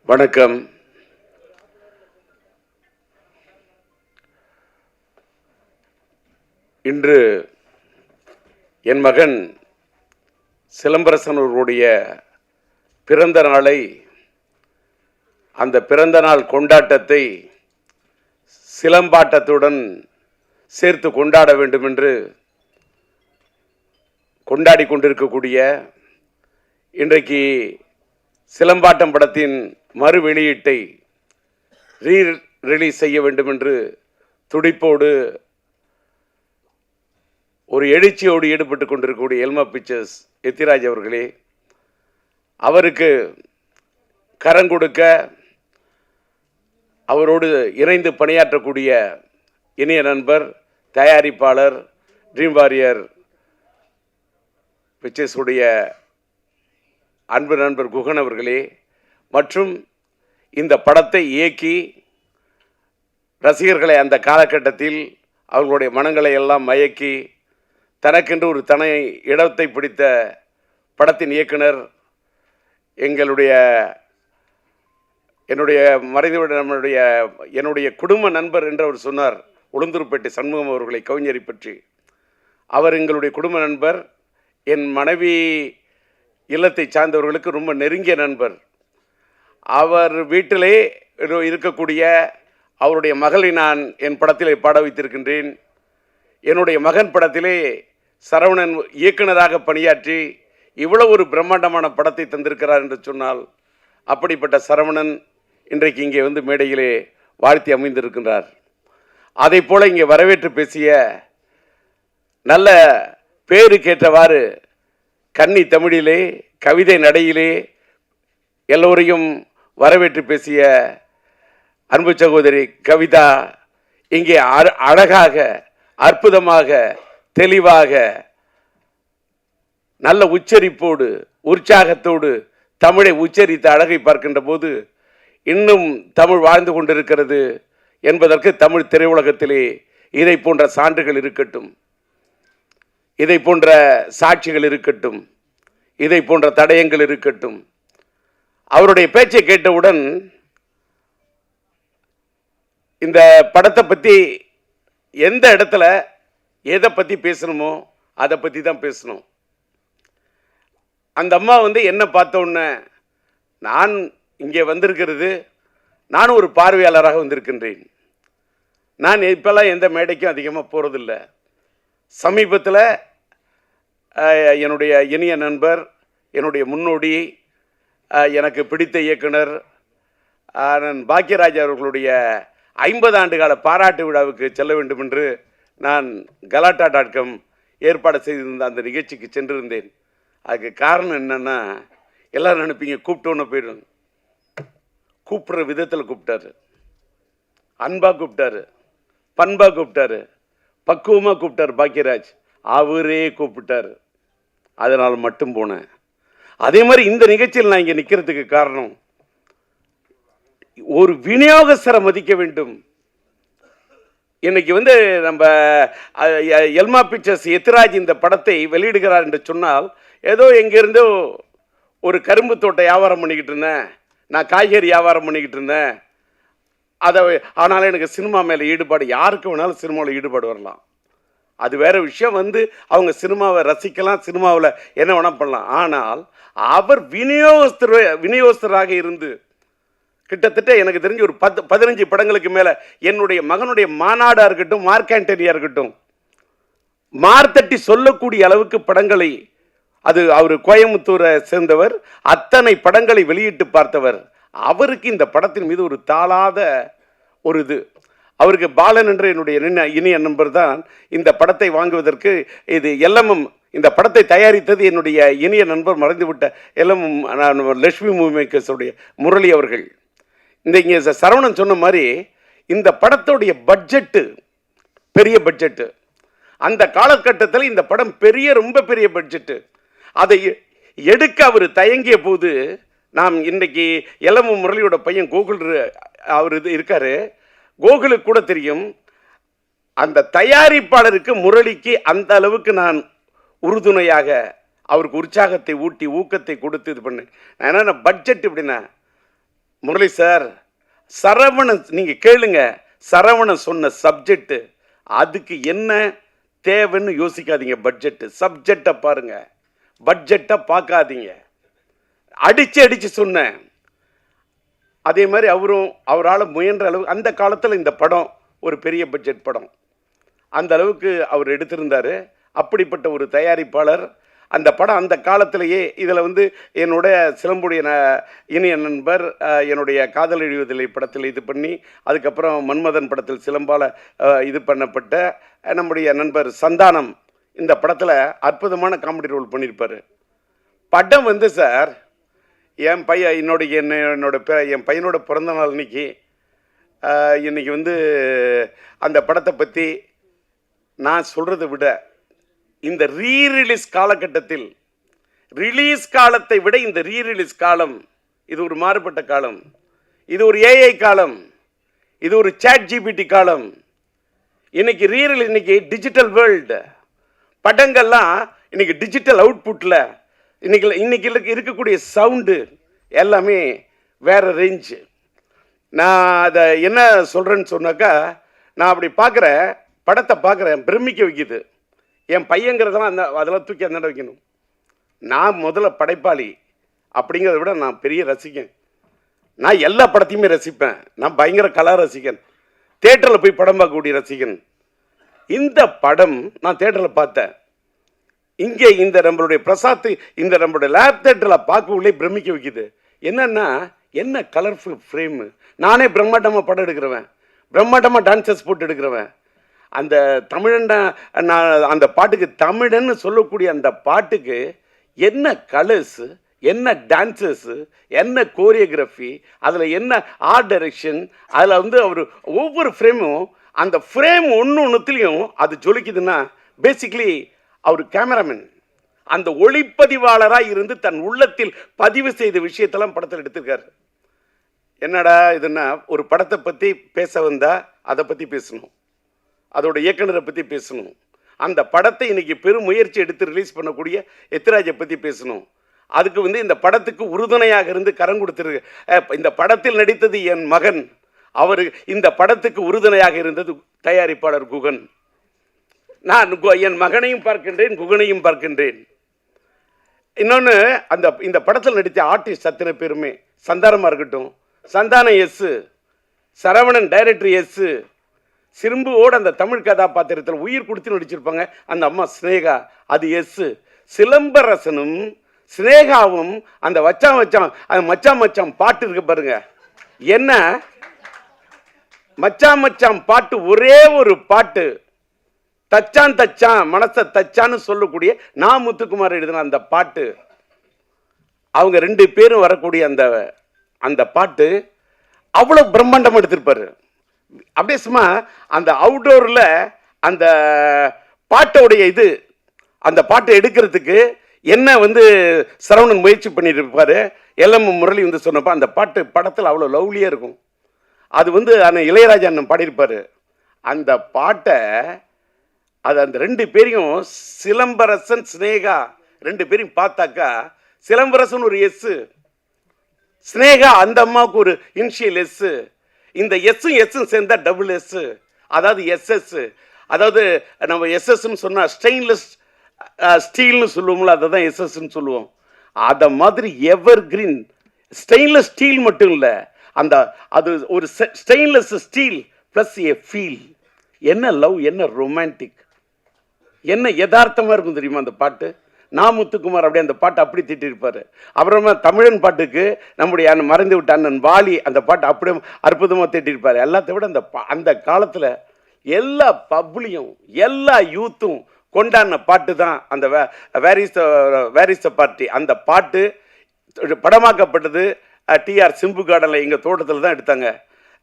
வணக்கம். இன்று என் மகன் சிலம்பரசன் அவர்களுடைய பிறந்த நாளை, அந்த பிறந்த நாள் கொண்டாட்டத்தை சிலம்பாட்டத்துடன் சேர்த்து கொண்டாட வேண்டும் என்று கொண்டாடி கொண்டிருக்கக்கூடிய இன்றைக்கு சிலம்பாட்டம் படத்தின் மறு வெளியீட்டை ரிலீஸ் செய்ய வேண்டும் என்று துடிப்போடு ஒரு எழுச்சியோடு ஈடுபட்டு கொண்டிருக்கக்கூடிய எல்மா பிக்சர்ஸ் எத்திராஜ் அவர்களே, அவருக்கு கரங்கொடுக்க அவரோடு இணைந்து பணியாற்றக்கூடிய இனிய நண்பர், தயாரிப்பாளர், ட்ரீம் வாரியர் பிக்சர்ஸ் உடைய அன்பு நண்பர் குகன் அவர்களே, மற்றும் இந்த படத்தை இயக்கி ரசிகர்களை அந்த காலகட்டத்தில் அவர்களுடைய மனங்களை எல்லாம் மயக்கி தனக்கென்று ஒரு தனி இடத்தை பிடித்த படத்தின் இயக்குனர், என்னுடைய மறைந்துவிட என்னுடைய குடும்ப நண்பர் என்று அவர் சொன்னார், உளுந்தூர்பேட்டை சண்முகம் அவர்களை, கவிஞரை பற்றி. அவர் எங்களுடைய குடும்ப நண்பர், என் மனைவி இல்லத்தை சார்ந்தவர்களுக்கு ரொம்ப நெருங்கிய நண்பர். அவர் வீட்டிலே இருக்கக்கூடிய அவருடைய மகளை நான் என் படத்திலே பாட வைத்திருக்கின்றேன். என்னுடைய மகன் படத்திலே சரவணன் இயக்குனராக பணியாற்றி இவ்வளவு ஒரு பிரம்மாண்டமான படத்தை தந்திருக்கிறார் என்று சொன்னால், அப்படிப்பட்ட சரவணன் இன்றைக்கு இங்கே வந்து மேடையிலே வாழ்த்தி அமைந்திருக்கின்றார். அதை போல இங்கே வரவேற்று பேசிய, நல்ல பேருக்கேற்றவாறு கன்னி தமிழிலே கவிதை நடையிலே எல்லோரையும் வரவேற்று பேசிய அன்பு சகோதரி கவிதா இங்கே அழகாக, அற்புதமாக, தெளிவாக, நல்ல உச்சரிப்போடு, உற்சாகத்தோடு தமிழை உச்சரித்த அழகை பார்க்கின்ற போது இன்னும் தமிழ் வாழ்ந்து கொண்டிருக்கிறது என்பதற்கு தமிழ் திரையுலகத்திலே இதை போன்ற சான்றுகள் இருக்கட்டும், இதை போன்ற சாட்சிகள் இருக்கட்டும், இதை போன்ற தடயங்கள் இருக்கட்டும். அவருடைய பேச்சை கேட்டவுடன் இந்த படத்தை பற்றி எந்த இடத்துல எதை பற்றி பேசணுமோ அதை பற்றி தான் பேசணும். அந்த அம்மா வந்து என்ன பார்த்த உடனே, நான் இங்கே வந்திருக்கிறது, நான் ஒரு பார்வையாளராக வந்திருக்கின்றேன். நான் இப்போல்லாம் எந்த மேடைக்கும் அதிகமாக போகிறதில்ல. சமீபத்தில் என்னுடைய இனிய நண்பர், என்னுடைய முன்னோடி, எனக்கு பிடித்த இயக்குனர் பாக்கியராஜ் அவர்களுடைய 50 ஆண்டு கால பாராட்டு விழாவுக்கு செல்ல வேண்டும் என்று நான் கலாட்டா.com ஏற்பாடு செய்திருந்த அந்த நிகழ்ச்சிக்கு சென்றிருந்தேன். அதுக்கு காரணம் என்னென்னா, எல்லோரும் நினைப்பீங்க கூப்பிட்டோன்னு போயிடும். கூப்பிட்ற விதத்தில் கூப்பிட்டாரு, அன்பாக கூப்பிட்டாரு, பண்பாக கூப்பிட்டாரு, பக்குவமாக கூப்பிட்டார் பாக்கியராஜ். அவரே கூப்பிட்டார், அதனால் மட்டும் போனேன். அதே மாதிரி இந்த நிகழ்ச்சியில் நான் இங்கே நிற்கிறதுக்கு காரணம், ஒரு விநியோகஸ்தரை மதிக்க வேண்டும். இன்னைக்கு வந்து நம்ம எல்மா பிக்சர்ஸ் எத்திராஜ் இந்த படத்தை வெளியிடுகிறார் என்று சொன்னால், ஏதோ எங்கேருந்தோ ஒரு கரும்பு தோட்ட வியாபாரம் பண்ணிக்கிட்டு இருந்தேன், நான் காய்கறி வியாபாரம் பண்ணிக்கிட்டு இருந்தேன், ஆனாலும் எனக்கு சினிமா மேலே ஈடுபாடு, யாருக்கு வேணாலும் சினிமாவில் ஈடுபாடு வரலாம், அது வேறு விஷயம். வந்து அவங்க சினிமாவை ரசிக்கலாம், சினிமாவில் என்ன வேணால் பண்ணலாம். ஆனால் அவர் விநியோகஸ்தராக இருந்து கிட்டத்தட்ட எனக்கு தெரிஞ்சு ஒரு 15 படங்களுக்கு மேலே, என்னுடைய மகனுடைய மாநாடாக இருக்கட்டும், மார்க் ஆண்டனியாக இருக்கட்டும், மார்த்தட்டி சொல்லக்கூடிய அளவுக்கு படங்களை, அது அவர் கோயம்புத்தூரை சேர்ந்தவர், அத்தனை படங்களை வெளியிட்டு பார்த்தவர். அவருக்கு இந்த படத்தின் மீது ஒரு தாளாத ஒரு இது. அவருக்கு பாலன் என்ற என்னுடைய இனிய நண்பர் தான் இந்த படத்தை வாங்குவதற்கு, இது எல்எம்எம் இந்த படத்தை தயாரித்தது என்னுடைய இனிய நண்பர், மறைந்துவிட்ட எல்எம்எம் லட்சுமி மூவி மேக்கர்ஸுடைய முரளி அவர்கள். இங்கே சரவணன் சொன்ன மாதிரி இந்த படத்துடைய பட்ஜெட்டு பெரிய பட்ஜெட்டு. அந்த காலகட்டத்தில் இந்த படம் ரொம்ப பெரிய பட்ஜெட்டு. அதை எடுக்க அவர் தயங்கிய போது, நாம் இன்றைக்கி எல்எம்எம் முரளியோட பையன் கோகுல் அவர் இருக்காரு, கோகுலுக்கு கூட தெரியும், அந்த தயாரிப்பாளருக்கு முரளிக்கு அந்த அளவுக்கு நான் உறுதுணையாக அவருக்கு உற்சாகத்தை ஊட்டி ஊக்கத்தை கொடுத்து இது பண்ணேன். நான் என்ன பட்ஜெட் எப்படின்னா, முரளி சார், சரவணன் நீங்கள் கேளுங்க, சரவணன் சொன்ன சப்ஜெக்ட் அதுக்கு என்ன தேவைன்னு யோசிக்காதீங்க. பட்ஜெட் சப்ஜெக்டை பாருங்க, பட்ஜெட்டை பார்க்காதீங்க. அடிச்சு சொன்னேன். அதே மாதிரி அவரால் முயன்ற அளவு அந்த காலத்தில் இந்த படம் ஒரு பெரிய பட்ஜெட் படம், அந்த அளவுக்கு அவர் எடுத்திருந்தார். அப்படிப்பட்ட ஒரு தயாரிப்பாளர். அந்த படம் அந்த காலத்திலேயே இதில் என்னுடைய சிலம்புடைய இனிய நண்பர் என்னுடைய காதல் எழுவதில்லை படத்தில் இது பண்ணி, அதுக்கப்புறம் மன்மதன் படத்தில் சிலம்பால் இது பண்ணப்பட்ட நம்முடைய நண்பர் சந்தானம் இந்த படத்தில் அற்புதமான காமெடி ரோல் பண்ணியிருப்பார். படம் சார், என் பையன் என் பையனோட பிறந்த நாள் இன்னைக்கு அந்த படத்தை பற்றி நான் சொல்கிறத விட இந்த ரீரிலீஸ் காலகட்டத்தில், ரிலீஸ் காலத்தை விட இந்த ரீரிலீஸ் காலம் இது ஒரு மாறுபட்ட காலம். இது ஒரு ஏஐ காலம், இது ஒரு சாட் ஜிபிடி காலம். இன்னைக்கு டிஜிட்டல் வேர்ல்டு. படங்கள்லாம் இன்னைக்கு டிஜிட்டல் அவுட்புட்டில் இன்னைக்கு இருக்கக்கூடிய சவுண்டு எல்லாமே வேற ரேஞ்சு. நான் அதை என்ன சொல்கிறேன்னு சொன்னாக்கா, நான் அப்படி பார்க்குறேன், படத்தை பார்க்குறேன், பிரமிக்க வைக்குது. என் பையங்கிறதெல்லாம் அதெல்லாம் தூக்கி அந்த வைக்கணும். நான் முதல்ல படைப்பாளி அப்படிங்கிறத விட நான் பெரிய ரசிகன். நான் எல்லா படத்தையுமே ரசிப்பேன். நான் பயங்கர கலா ரசிகன், தேட்டரில் போய் படம் பார்க்கக்கூடிய ரசிகன். இந்த படம் நான் தேட்டரில் பார்த்தேன். இங்கே இந்த நம்மளுடைய பிரசாத் இந்த நம்மளுடைய லேப் தேட்டரில் பார்க்கவுள்ளே பிரமிக்க வைக்குது. என்னன்னா, என்ன கலர்ஃபுல் ஃப்ரேமு. நானே பிரம்மாண்டமாக படம் எடுக்கிறவன், பிரம்மாண்டமாக டான்சர்ஸ் போட்டு எடுக்கிறவன். அந்த தமிழன் அந்த பாட்டுக்கு தமிழன்னு சொல்லக்கூடிய அந்த பாட்டுக்கு என்ன கலர்ஸு, என்ன டான்சர்ஸு, என்ன கோரியோகிராஃபி, அதில் என்ன ஆர்ட் டைரக்ஷன், அதில் அவர் ஒவ்வொரு ஃப்ரேமும் அந்த ஃப்ரேம் ஒன்றுத்துலேயும் அது ஜொலிக்குதுன்னா பேசிக்லி அவர் கேமராமேன், அந்த ஒளிப்பதிவாளராக இருந்து தன் உள்ளத்தில் பதிவு செய்த விஷயத்தெல்லாம் படத்தில் எடுத்திருக்காரு. என்னடா இதுன்னா, ஒரு படத்தை பற்றி பேச வந்தால் அதை பற்றி பேசணும், அதோட இயக்குனரை பற்றி பேசணும், அந்த படத்தை இன்னைக்கு பெரும் முயற்சி எடுத்து ரிலீஸ் பண்ணக்கூடிய எத்திராஜை பற்றி பேசணும். அதுக்கு இந்த படத்துக்கு உறுதுணையாக இருந்து கரம் கொடுத்துருக்கு. இந்த படத்தில் நடித்தது என் மகன், அவர் இந்த படத்துக்கு உறுதுணையாக இருந்தது தயாரிப்பாளர் குகன். நான் என் மகனையும் பார்க்கின்றேன், குகனையும் பார்க்கின்றேன். இன்னொன்று, இந்த படத்தில் நடித்த ஆர்டிஸ்ட் அத்தனை பேருமே, சந்தானமாக இருக்கட்டும், Santhanam yes, Saravanan director yes, சிம்புவோடு அந்த தமிழ் கதாபாத்திரத்தில் உயிர் கொடுத்து நடிச்சிருப்பாங்க அந்த அம்மா ஸ்னேகா, அது எஸ். சிலம்பரசனும் ஸ்னேகாவும் அந்த அந்த மச்சான் பாட்டு இருக்கு பாருங்க, என்ன மச்சான் பாட்டு, ஒரே ஒரு பாட்டு, தச்சான் மனசை தச்சான்னு சொல்லக்கூடிய நான் முத்துக்குமார் எழுதின அந்த பாட்டு, அவங்க ரெண்டு பேரும் வரக்கூடிய அந்த பாட்டு அவ்வளவு பிரம்மாண்டம் எடுத்திருப்பாரு. அப்படியே சும்மா அந்த அவுட்டோரில் அந்த பாட்டோடைய அந்த பாட்டை எடுக்கிறதுக்கு என்ன சரவணன் முயற்சி பண்ணிட்டு இருப்பாரு. எல்எம் முரளி சொன்னப்போ அந்த பாட்டு படத்தில் அவ்வளோ லவ்லியாக இருக்கும். அது இளையராஜா அண்ணன் பாடியிருப்பார். அந்த பாட்டை அந்த ரெண்டு பேரையும், சிலம்பரசன் ஸ்னேகா ரெண்டு பேரையும் பார்த்தாக்கா, சிலம்பரசன் ஒரு எஸ், ஸ்னேகா அந்த அம்மாவுக்கு ஒரு இனிஷியல் எஸ், இந்த எஸ்ஸும் சேர்ந்தா டபுள் எஸ், அதாவது எஸ்எஸ். அதாவது நம்ம எஸ்எஸ்ன்னு சொன்னால் ஸ்டெயின்லெஸ் ஸ்டீல்னு சொல்லுவோம்ல, அதை தான் எஸ்எஸ்ன்னு சொல்லுவோம். அதை மாதிரி எவர் கிரீன் ஸ்டெயின்லெஸ் ஸ்டீல் மட்டும் இல்லை, அது ஒரு stainless steel plus A feel. என்ன லவ், என்ன ரொமான்டிக், என்ன யதார்த்தமாக இருக்கும் தெரியுமா அந்த பாட்டு. நான் முத்துக்குமார் அப்படியே அந்த பாட்டை அப்படி திட்டிருப்பார். அப்புறமா தமிழன் பாட்டுக்கு நம்முடைய மறைந்து விட்ட அண்ணன் வாலி அந்த பாட்டை அப்படியே அற்புதமாக திட்டிருப்பார். எல்லாத்த விட அந்த காலத்தில் எல்லா பப்ளியும் எல்லா யூத்தும் கொண்டாடின பாட்டு தான் அந்த வேர் இஸ் த பார்ட்டி. அந்த பாட்டு படமாக்கப்பட்டது டிஆர் சிம்பு கார்டனில், எங்கள் தோட்டத்தில் தான் எடுத்தாங்க.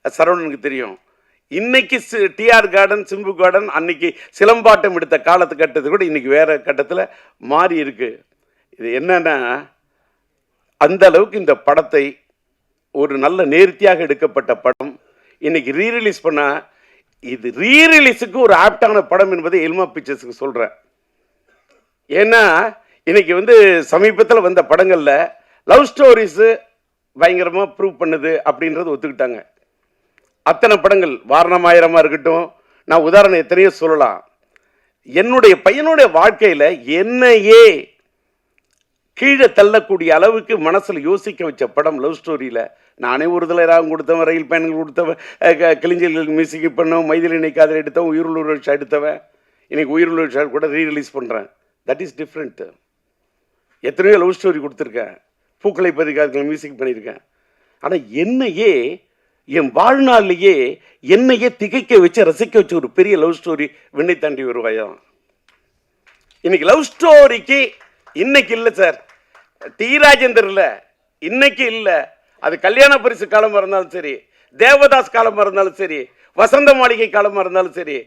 சரவணனுக்கு தெரியும். இன்னைக்கு டிஆர் கார்டன், சிம்பு கார்டன் அன்னைக்கு சிலம்பாட்டம் எடுத்த காலத்து கட்டத்தை கூட இன்னைக்கு வேற கட்டத்தில் மாறி இருக்கு. இது என்னன்னா, அந்த அளவுக்கு இந்த படத்தை ஒரு நல்ல நேர்த்தியாக எடுக்கப்பட்ட படம் இன்னைக்கு ரீரிலீஸ் பண்ணா, இது ரீரிலீஸுக்கு ஒரு ஆப்டான படம் என்பதை எல்மா பிக்சர்ஸுக்கு சொல்றேன். ஏன்னா இன்னைக்கு சமீபத்தில் வந்த படங்கள்ல லவ் ஸ்டோரிஸு பயங்கரமாக ப்ரூவ் பண்ணுது அப்படின்றது ஒத்துக்கிட்டாங்க. அத்தனை படங்கள் வாரணம் ஆயிரமா இருக்கட்டும், நான் உதாரணம் எத்தனையோ சொல்லலாம். என்னுடைய பையனுடைய வாழ்க்கையில் என்னையே கீழே தள்ளக்கூடிய அளவுக்கு மனசில் யோசிக்க வச்ச படம் லவ் ஸ்டோரியில். நானே ஒரு தலை ராகம் கொடுத்தவன், ரயில் பயணங்கள் கொடுத்தவன், கிளிஞ்சல்களுக்கு மியூசிக் பண்ணவன், மைதிலினை காதல் எடுத்தவன், உயிருள்ள விஷயம் எடுத்தவன், இன்னைக்கு உயிருள்ள விஷயம் கூட ரீரிலீஸ் பண்ணுறேன். That is different. எத்தனையோ லவ் ஸ்டோரி கொடுத்துருக்கேன், பூக்களை பதிக்காதுக்கு மியூசிக் பண்ணியிருக்கேன். ஆனால் என்னையே என் வாழ்நாள்லேயே என்னையே திகைக்க வச்சு ரசிக்க வச்ச ஒரு பெரிய லவ் ஸ்டோரி விண்ணை தாண்டி வருவாயா. இன்னைக்கு லவ் ஸ்டோரிக்கு இன்னைக்கு இல்லை சார், டி ராஜேந்தர் இல்லை, இன்னைக்கு இல்லை. அது கல்யாண பரிசு காலமாக இருந்தாலும் சரி, தேவதாஸ் காலமாக இருந்தாலும் சரி, வசந்த மாளிகை காலமாக இருந்தாலும் சரி,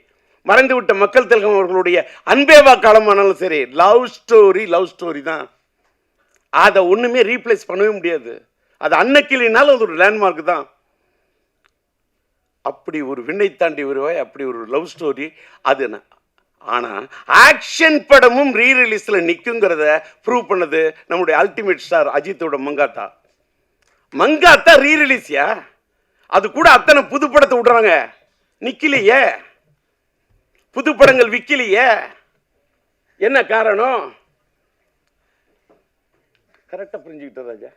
மறைந்து விட்ட மக்கள் திலகம் அவர்களுடைய அன்பேவா காலமானாலும் சரி, லவ் ஸ்டோரி தான். அதை ஒன்றுமே ரீப்ளேஸ் பண்ணவே முடியாது. அது அன்னைக்கினாலும் அது ஒரு லேண்ட்மார்க் தான். அப்படி ஒரு விண்ணை தாண்டி வருவாய், அப்படி ஒரு லவ் ஸ்டோரி அது. ஆனால் ஆக்ஷன் படமும் ரீரிலீஸில் நிற்குங்கிறத ப்ரூவ் பண்ணது நம்முடைய அல்டிமேட் ஸ்டார் அஜித்தோட மங்காத்தா ரீரிலீஸ்யா. அது கூட அத்தனை புது படத்தை விடுறாங்க, நிக்கலையே, புது படங்கள் விற்கலையே. என்ன காரணம்? கரெக்டாக புரிஞ்சுக்கிட்ட ராஜா.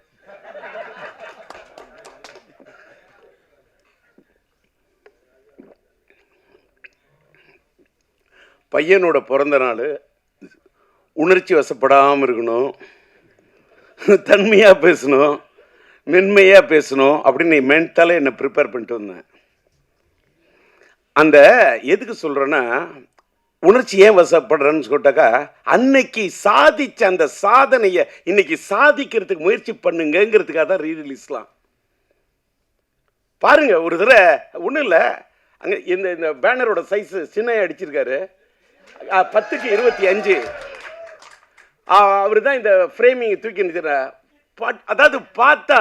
பையனோட பிறந்த நாள் உணர்ச்சி வசப்படாமல் இருக்கணும், தன்மையாக பேசணும், மென்மையாக பேசணும் அப்படின்னு மென்டாலே என்னை ப்ரிப்பேர் பண்ணிட்டு வந்தேன். அந்த எதுக்கு சொல்கிறேன்னா, உணர்ச்சி ஏன் வசப்படுறேன்னு சொல்லிட்டாக்கா, அன்னைக்கு சாதிச்ச அந்த சாதனையை இன்னைக்கு சாதிக்கிறதுக்கு முயற்சி பண்ணுங்கிறதுக்காக தான் ரீரிலீஸ்லாம். பாருங்க, ஒரு தடவை ஒன்றும் இல்லை, அங்கே இந்த பேனரோட சைஸு சின்ன அடிச்சிருக்காரு, 10க்கு 25. அவர் தான் இந்த ஃப்ரேமிங் தூக்கி நிறுத்துற. அதாவது பார்த்தா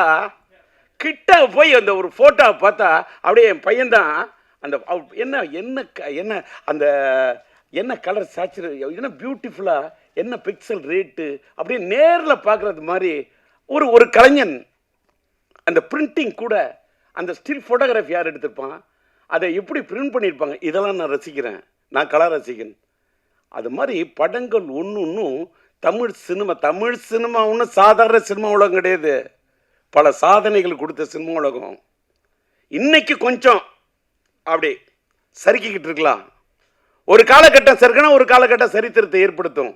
கிட்ட போய் அந்த ஒரு ஃபோட்டோவை பார்த்தா அப்படியே என் பையன்தான். அந்த என்ன என்ன என்ன அந்த என்ன கலர் சேச்சுரே, என்ன பியூட்டிஃபுல்லாக, என்ன பிக்சல் ரேட்டு, அப்படியே நேரில் பார்க்குறது மாதிரி ஒரு கலைஞன். அந்த பிரிண்டிங் கூட, அந்த ஸ்டில் ஃபோட்டோகிராஃபி யார் எடுத்திருப்பான், அதை எப்படி பிரிண்ட் பண்ணியிருப்பாங்க, இதெல்லாம் நான் ரசிக்கிறேன். நான் கலா ரசிகன். அது மாதிரி படங்கள் ஒன்றும் தமிழ் சினிமா ஒன்றும் சாதாரண சினிமா உலகம் கிடையாது. பல சாதனைகள் கொடுத்த சினிமா உலகம். இன்னைக்கு கொஞ்சம் அப்படி சறுக்கிக்கிட்டு இருக்கலாம். ஒரு காலகட்டம் சறுக்கணும், ஒரு காலகட்டம் சரித்திரத்தை ஏற்படுத்தும்.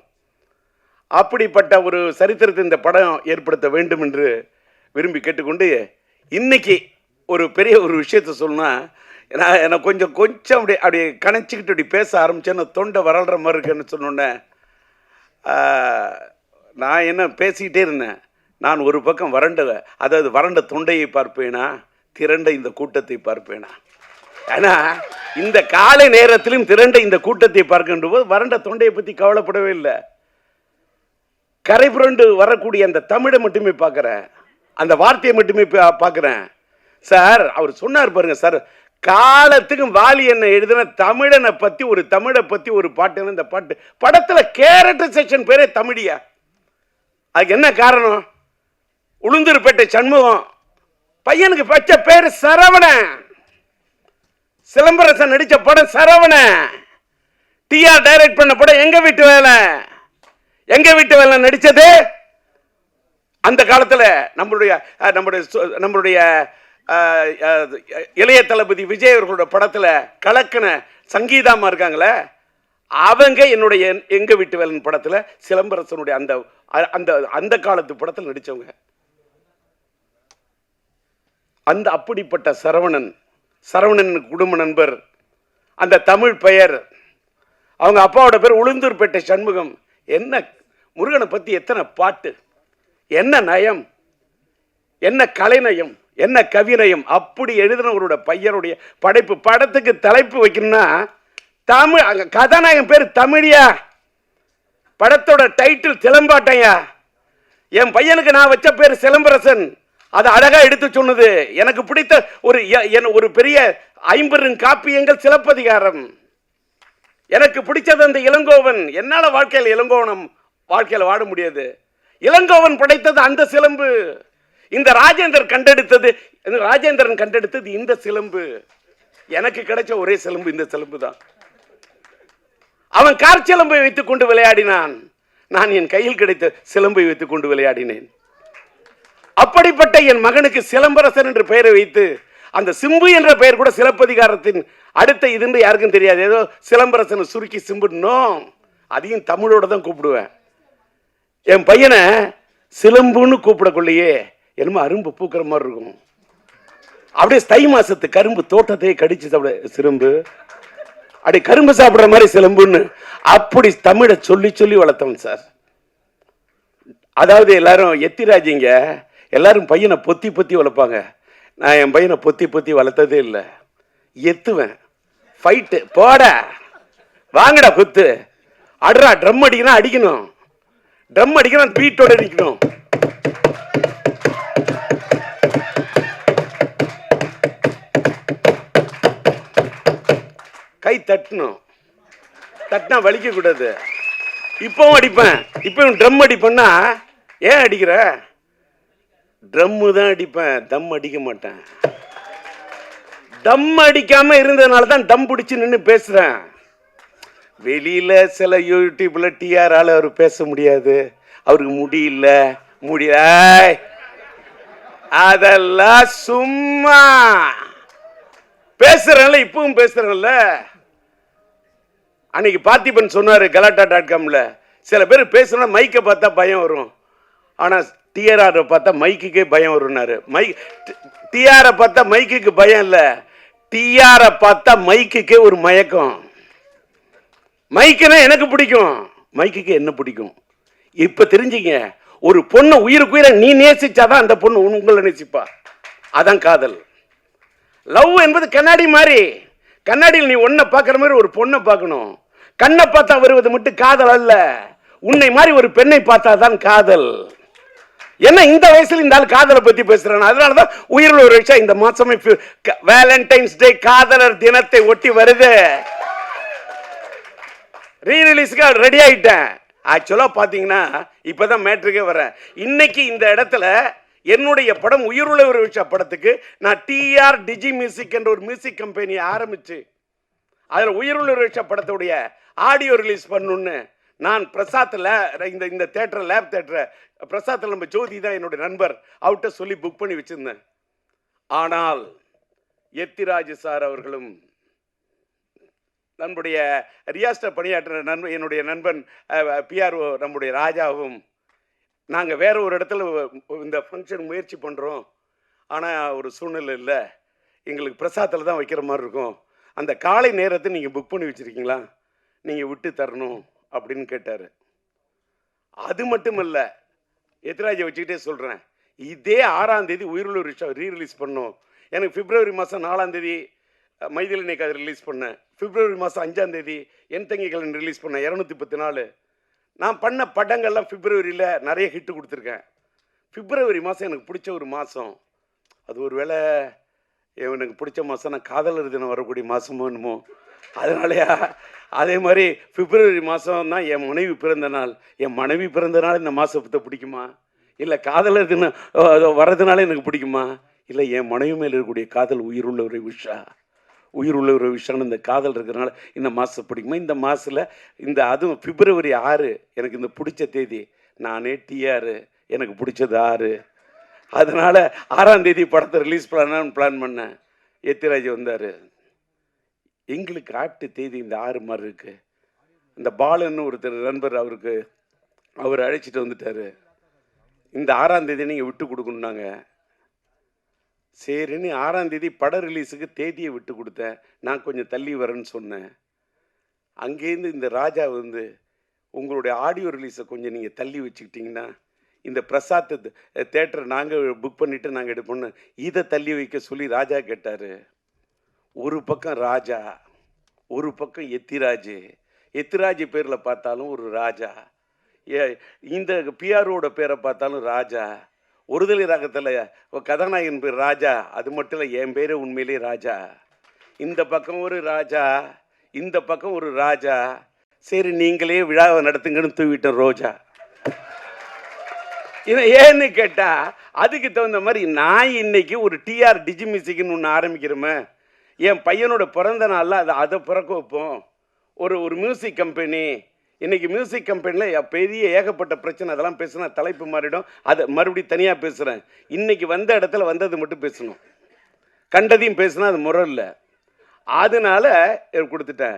அப்படிப்பட்ட ஒரு சரித்திரத்தை இந்த படம் ஏற்படுத்த வேண்டும் என்று விரும்பி கேட்டுக்கொண்டு, இன்னைக்கு ஒரு பெரிய ஒரு விஷயத்தை சொல்லணும்னா, எனக்கு கொஞ்சம் அப்படி கணச்சிக்கிட்டு அப்படி பேச ஆரம்பித்தேன்னு தொண்டை வரல்ற மாதிரி இருக்குன்னு சொன்னோன்னே, நான் என்ன பேசிக்கிட்டே இருந்தேன். நான் ஒரு பக்கம் வறண்ட தொண்டையை பார்ப்பேனா, திரண்ட இந்த கூட்டத்தை பார்ப்பேனா. ஏன்னா இந்த காலை நேரத்திலும் திரண்ட இந்த கூட்டத்தை பார்க்கின்ற போது வறண்ட தொண்டையை பற்றி கவலைப்படவே இல்லை. கரை புரண்டு வரக்கூடிய அந்த தமிழை மட்டுமே பார்க்குறேன், அந்த வார்த்தையை மட்டுமே பார்க்குறேன். சார் அவர் சொன்னார் பாருங்க சார், காலத்துக்கும் வாலி என்ன எழுதின தமிழனை பற்றி ஒரு தமிழை பற்றி ஒரு பாட்டு. இந்த பாட்டு படத்தில் கேரக்டர் செக்ஷன் பேரே தமிழியா. அதுக்கு என்ன காரணம்? உளுந்தூர்பேட்டை சண்முகம் பையனுக்கு பச்ச பேர் சரவணன். சிலம்பரசன் நடித்த படம் சரவணன். டிஆர் டைரக்ட் பண்ண படம் எங்க வீட்டு வேலை. எங்க வீட்டு வேலை நடிச்சது அந்த காலத்தில் நம்மளுடைய இளைய தளபதி விஜய் அவர்களோட படத்தில் கலக்கின சங்கீதாமா இருக்காங்களே, அவங்க என்னுடைய எங்க வீட்டு வேலன் படத்தில் சிலம்பரசனுடைய அந்த அந்த அந்த காலத்து படத்தில் நடித்தவங்க. அந்த அப்படிப்பட்ட சரவணன் குடும்ப நண்பர், அந்த தமிழ் பெயர், அவங்க அப்பாவோட பேர் உளுந்தூர்பேட்டை சண்முகம். என்ன முருகனை பற்றி எத்தனை பாட்டு, என்ன நயம், என்ன கலைநயம், என்ன கவிநயம். அப்படி எழுதினவரோட பையனுடைய படைப்பு. படத்துக்கு தலைப்பு வைக்கணும்னா தமிழ், கதாநாயகன் பேர் தமிழியா, படத்தோட டைட்டில் சிலம்பாட்டையா. என் பையனுக்கு நான் வச்ச பேர் சிலம்பரசன். அது அழகா எடுத்து சொன்னது. எனக்கு பிடித்த ஒரு பெரிய 50 காப்பியங்கள் சிலப்பதிகாரம். எனக்கு பிடிச்சது அந்த இளங்கோவன். என்னால வாழ்க்கையில் இளங்கோவனம் வாழ்க்கையில் வாழ முடியாது. இளங்கோவன் படைத்தது அந்த சிலம்பு. இந்த ராஜேந்திரன் கண்டெடுத்தது இந்த சிலம்பு. எனக்கு கிடைச்ச ஒரே சிலம்பு இந்த சிலம்பு தான். அவன் கார் சிலம்பை வைத்துக் கொண்டு விளையாடினான், நான் என் கையில் கிடைத்த சிலம்பை வைத்துக் கொண்டு விளையாடினேன். அப்படிப்பட்ட என் மகனுக்கு சிலம்பரசன் என்று பெயரை வைத்து, அந்த சிம்பு என்ற பெயர் கூட சிலப்பதிகாரத்தின் அடுத்த இதுன்னு யாருக்கும் தெரியாது. ஏதோ சிலம்பரசன் சுருக்கி சிம்புனோ, அதையும் தமிழோட தான் கூப்பிடுவேன். என் பையனை சிலம்புன்னு கூப்பிடக்குள்ளேயே என்னமோ அரும்பு பூக்கிற மாதிரி இருக்கும். அப்படியே தை மாசத்து கரும்பு தோட்டத்தையே கடிச்சு சாப்பிட சிலம்பு, அப்படி கரும்பு சாப்பிடுற மாதிரி சிலம்புன்னு அப்படி தமிழை சொல்லி சொல்லி வளர்த்தவன் சார். அதாவது எல்லாரும் எத்திராஜிங்க எல்லாரும் பையனை பொத்தி பொத்தி வளர்ப்பாங்க. நான் என் பையனை பொத்தி பொத்தி வளர்த்ததே இல்லை. எத்துவேன், ஃபைட்டு, போட வாங்கடா குத்து, அடுறா, ட்ரம் அடிக்கணும், அடிக்கணும், ட்ரம் அடிக்கணும், பீட்டோட அடிக்கணும். கை தட்டணும், தட்டினா வலிக்க கூடாது. இப்பவும் அடிப்பேன், இப்பவும் ட்ரம் அடிப்பேன்னா, ஏன் அடிக்கிற? ட்ரம்மு தான் அடிப்பேன், தம் அடிக்க மாட்டேன். தம் அடிக்காம இருந்ததுனால தான் டம் பிடிச்சு நின்று பேசுறேன். வெளியில சில யூடியூப்ல டிஆரால அவர் பேச முடியாது, அவருக்கு முடியல, அதெல்லாம் சும்மா பேசுறேன்ல, இப்பவும் பேசுறேன்ல. அன்னைக்கு பார்த்திபன் சொன்னாரு கலாட்டா.comல, சில பேர் பேசுனா மைக்கை பார்த்தா பயம் வரும், ஆனா டிஆர் பார்த்தா மைக்குக்கே பயம் வரும்னாரு. டிஆரை பார்த்தா மைக்குக்கு பயம் இல்ல, டிஆரை பார்த்தா மைக்குக்கே ஒரு மயக்கம். மைக்குனா எனக்கு பிடிக்கும், மைக்குக்கு என்ன பிடிக்கும். இப்ப தெரிஞ்சுங்க, ஒரு பொண்ணு உயிருக்குயிர நீ நேசிச்சாதான் அந்த பொண்ணு உங்களை நேசிப்பா. அதான் காதல். லவ் என்பது கண்ணாடி மாதிரி. கண்ணாடியில் நீ ஒன்ன பார்க்குற மாதிரி ஒரு பொண்ணை பார்க்கணும். கண்ணை பார்த்தா வருவது மட்டும் காதல் அல்ல, உன்னை மாதிரி ஒரு பெண்ணை பார்த்தா தான் காதல். என்ன இந்த வயசுல இந்த ஆள் காதலை பத்தி பேசுறான். அதனாலதான் உயிருள்ள ஒரு விஷயம் இந்த மாசமே வேலண்டைன்ஸ் டே, காதலர் தினத்தை ஒட்டி வருது. ரீரிலீஸ்க்கு ரெடி ஆயிட்டேன். ஆக்சுவலா பாத்தீங்கன்னா இப்பதான் மேட்ருக்கே வரேன். இன்னைக்கு இந்த இடத்துல என்னுடைய படம் உயிருள்ள ஒரு விஷயம் படத்துக்கு நான் டிஆர் டிஜி மியூசிக் என்ற ஒரு மியூசிக் கம்பெனியை ஆரம்பிச்சு அதில் உயிருள்ள ஒரு விஷயம் படத்துடைய ஆடியோ ரிலீஸ் பண்ணணும்னு நான் பிரசாத்தில் இந்த தேட்டரை லேப் தேட்டரை பிரசாத்தில் நம்ம ஜோதி தான் என்னுடைய நண்பர், அவர்கிட்ட சொல்லி புக் பண்ணி வச்சிருந்தேன். ஆனால் எத்திராஜ் சார் அவர்களும் நம்முடைய ரியாஸ்டர் பணியாற்ற என்னுடைய நண்பன் பிஆர்ஓ நம்முடைய ராஜாவும் நாங்கள் வேற ஒரு இடத்துல இந்த ஃபங்க்ஷன் முயற்சி பண்ணுறோம், ஆனால் ஒரு சூழ்நிலை இல்லை, எங்களுக்கு பிரசாத்தில் தான் வைக்கிற மாதிரி இருக்கும், அந்த காலை நேரத்தை நீங்கள் புக் பண்ணி வச்சுருக்கீங்களா, நீங்கள் விட்டு தரணும் அப்படின்னு கேட்டார். அது மட்டும் இல்லை, எத்திராஜை வச்சுக்கிட்டே சொல்கிறேன், இதே 6ஆம் தேதி உயிருள்ள ஒரு ரீரிலீஸ் பண்ணோம். எனக்கு பிப்ரவரி மாதம் 4ஆம் தேதி மைதிலினை கதை ரிலீஸ் பண்ணேன், பிப்ரவரி மாதம் 5ஆம் தேதி என் தங்கிகள் ரிலீஸ் பண்ணேன், 214. நான் பண்ண படங்கள்லாம் பிப்ரவரியில் நிறைய ஹிட்டு கொடுத்துருக்கேன். பிப்ரவரி மாதம் எனக்கு பிடிச்ச ஒரு மாதம், அது ஒரு வேளை எனக்கு பிடிச்ச மாதம் நான் காதலர் தினம் வரக்கூடிய மாதமோ என்னமோ, அதனாலயா. அதே மாதிரி பிப்ரவரி மாதம் தான் என் மனைவி பிறந்த நாள். என் மனைவி பிறந்த நாள் இந்த மாதத்தை பிடிக்குமா, இல்லை காதலர் தினம் வர்றதுனால எனக்கு பிடிக்குமா, இல்லை என் மனைவி மேலே இருக்கக்கூடிய காதல் உயிருள்ள ஒரு விஷயம் இந்த காதல் இருக்கிறனால இந்த மாதம் பிடிக்குமா. இந்த மாதத்தில் இந்த அதுவும் பிப்ரவரி 6 எனக்கு இந்த பிடிச்ச தேதி. நானே டிஆர், எனக்கு பிடிச்சது 6, அதனால் 6ஆம் தேதி படத்தை ரிலீஸ் பண்ணலான்னு பிளான் பண்ணேன். எத்திராஜ் வந்தார். எங்களுக்கு ஆட்டு தேதி இந்த 6 மாதிரி இருக்குது. இந்த பாலன்னு ஒருத்தர் நண்பர், அவர் அழைச்சிட்டு வந்துட்டார். இந்த 6ஆம் தேதி நீங்கள் விட்டு கொடுக்கணுன்னாங்க. சரின்னு 6ஆம் தேதி பட ரிலீஸுக்கு தேதியை விட்டு கொடுத்தேன். நான் கொஞ்சம் தள்ளி வரேன்னு சொன்னேன். அங்கேருந்து இந்த ராஜா வந்து, உங்களுடைய ஆடியோ ரிலீஸை கொஞ்சம் நீங்கள் தள்ளி வச்சுக்கிட்டிங்கன்னா இந்த பிரசாத் தேட்டரை நாங்கள் புக் பண்ணிவிட்டு நாங்கள் எடுப்போம்னு இதை தள்ளி வைக்க சொல்லி ராஜா கேட்டார். ஒரு பக்கம் ராஜா, ஒரு பக்கம் எத்திராஜ் பேரில் பார்த்தாலும் ஒரு ராஜா, இந்த பிஆரோட பேரை பார்த்தாலும் ராஜா. ஒருதலை ராகத்தில் கதாநாயகன் பேர் ராஜா, அது மட்டும் இல்லை என் பேரே உண்மையிலே ராஜா. இந்த பக்கம் ஒரு ராஜா, இந்த பக்கம் ஒரு ராஜா. சரி நீங்களே விழாவை நடத்துங்கன்னு தூவிட்டேன் ரோஜா. ஏன்னு கேட்டா அதுக்கு தகுந்த மாதிரி நான் இன்னைக்கு ஒரு டிஆர் டிஜி மியூசிக்னு ஒன்று ஆரம்பிக்கிறோமே, என் பையனோட பிறந்த நாளில் அதை பிறக்க வைப்போம். ஒரு மியூசிக் கம்பெனி, இன்னைக்கு மியூசிக் கம்பெனியில் பெரிய ஏகப்பட்ட பிரச்சனை, அதெல்லாம் பேசுனா தலைப்பு மாறிடும். அதை மறுபடியும் தனியாக பேசுகிறேன். இன்னைக்கு வந்த இடத்துல வந்தது மட்டும் பேசணும், கண்டதையும் பேசுனா அது முறை இல்லை. அதனால கொடுத்துட்டேன்.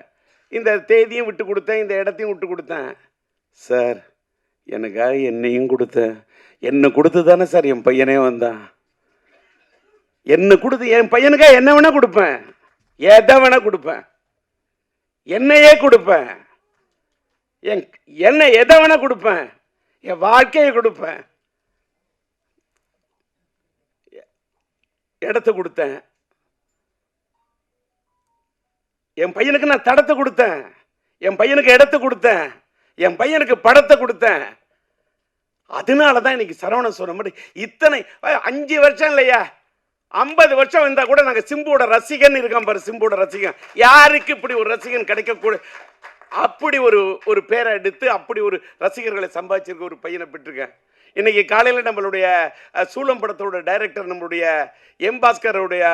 இந்த தேதியும் விட்டு கொடுத்தேன், இந்த இடத்தையும் விட்டு கொடுத்தேன். சார் எனக்காக என்னையும் கொடுத்தேன். என்னை கொடுத்து தானே சார் என் பையனே வந்தான். என்னை கொடுத்து என் பையனுக்காக என்ன வேணா கொடுப்பேன், எதை வேணா கொடுப்பேன், என்னையே கொடுப்பேன், என்ன எதை வேணா கொடுப்பேன், என் வாழ்க்கையை கொடுப்பேன். இடத்தை கொடுத்தேன், என் பையனுக்கு நான் தடத்தை கொடுத்தேன், என் பையனுக்கு இடத்தை கொடுத்தேன், என் பையனுக்கு படத்தை கொடுத்தேன். அதனால தான் இன்னைக்கு சரவணன் சொன்ன மாதிரி இத்தனை 5 வருஷம் இல்லையா, 50 வருஷம் வந்தா கூட நாங்க சிம்புவோட ரசிகன் இருக்கான் பாரு. சிம்புவோட ரசிகன், யாருக்கு இப்படி ஒரு ரசிகன் கிடைக்கக்கூட, அப்படி ஒரு பேரை எடுத்து அப்படி ஒரு ரசிகர்களை சம்பாதிச்சிருக்க ஒரு பையனை பெற்றிருக்கேன். இன்னைக்கு காலையில் நம்மளுடைய சூலம் படத்தோட டைரக்டர் நம்மளுடைய எம் பாஸ்கருடைய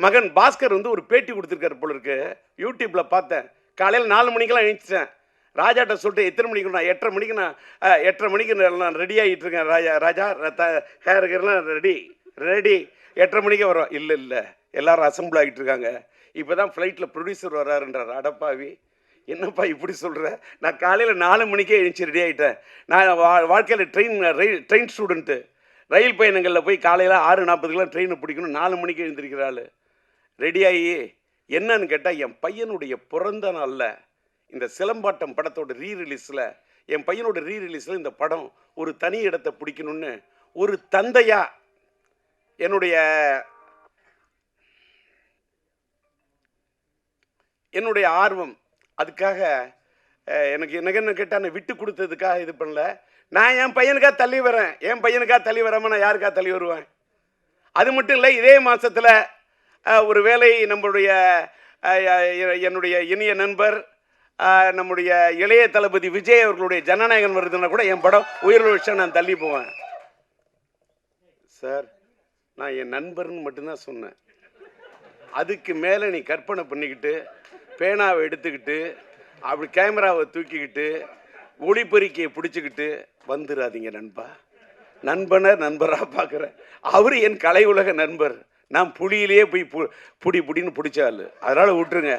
மகன் பாஸ்கர் வந்து ஒரு பேட்டி கொடுத்துருக்காரு போல இருக்கு, யூடியூப்ல பார்த்தேன். காலையில் 4 மணிக்கெல்லாம் எழுந்துச்சேன். ராஜாட்ட சொல்லிட்டு எத்தனை மணிக்கு, நான் 8:30 மணிக்கு, நான் 8:30 மணிக்கு நான் ரெடி ஆகிட்டு இருக்கேன். ராஜா ஹேருக்கெல்லாம் ரெடி 8:30 மணிக்கே வரும். இல்லை எல்லாரும் அசம்பிள் ஆகிட்டு இருக்காங்க, இப்போ தான் ஃப்ளைட்டில் ப்ரொடியூசர் வர்றாருன்றார். அடப்பாவி, என்னப்பா இப்படி சொல்கிற? நான் காலையில் 4 மணிக்கே எழுந்துச்சு ரெடி ஆகிட்டேன். நான் வாழ்க்கையில் ட்ரெயின் ஸ்டூடெண்ட்டு. ரயில் பயணங்களில் போய் காலையில் 6:40க்கெலாம் ட்ரெயினை பிடிக்கணும், 4 மணிக்கு எழுந்திருக்கிறாள். ரெடியாகி என்னன்னு கேட்டால், என் பையனுடைய பிறந்த நாளில் இந்த சிலம்பாட்டம் படத்தோட ரீரிலீஸில், என் பையனோட ரீரிலீஸில் இந்த படம் ஒரு தனி இடத்தை பிடிக்கணும்னு ஒரு தந்தையா என்னுடைய ஆர்வம். அதுக்காக எனக்கு என்ன கேட்டால், நான் விட்டு கொடுத்ததுக்காக இது பண்ணல. நான் என் பையனுக்காக தள்ளி வரேன். என் பையனுக்காக தள்ளி வராமல் நான் யாருக்காக தள்ளி வருவேன்? அது மட்டும் இல்லை, இதே மாதத்தில் ஒரு வேளை நம்மளுடைய என்னுடைய இனிய நண்பர் நம்முடைய இளைய தளபதி விஜய் அவர்களுடைய ஜனநாயகன் வருதுன்னா கூட என் படம் உயர்வு விஷயம் நான் தள்ளி போவேன். சார், நான் என் நண்பர்னு மட்டும்தான் சொன்னேன். அதுக்கு மேலே நீ கற்பனை பண்ணிக்கிட்டு பேனாவை எடுத்துக்கிட்டு அப்படி கேமராவை தூக்கிக்கிட்டு ஒளிப்பெருக்கியை பிடிச்சிக்கிட்டு வந்துடாதீங்க நண்பா. நண்பராக பார்க்குறேன். அவர் என் கலை உலக நண்பர். நான் புளியிலேயே போய் புடின்னு பிடிச்சாள், அதனால் விட்டுருங்க.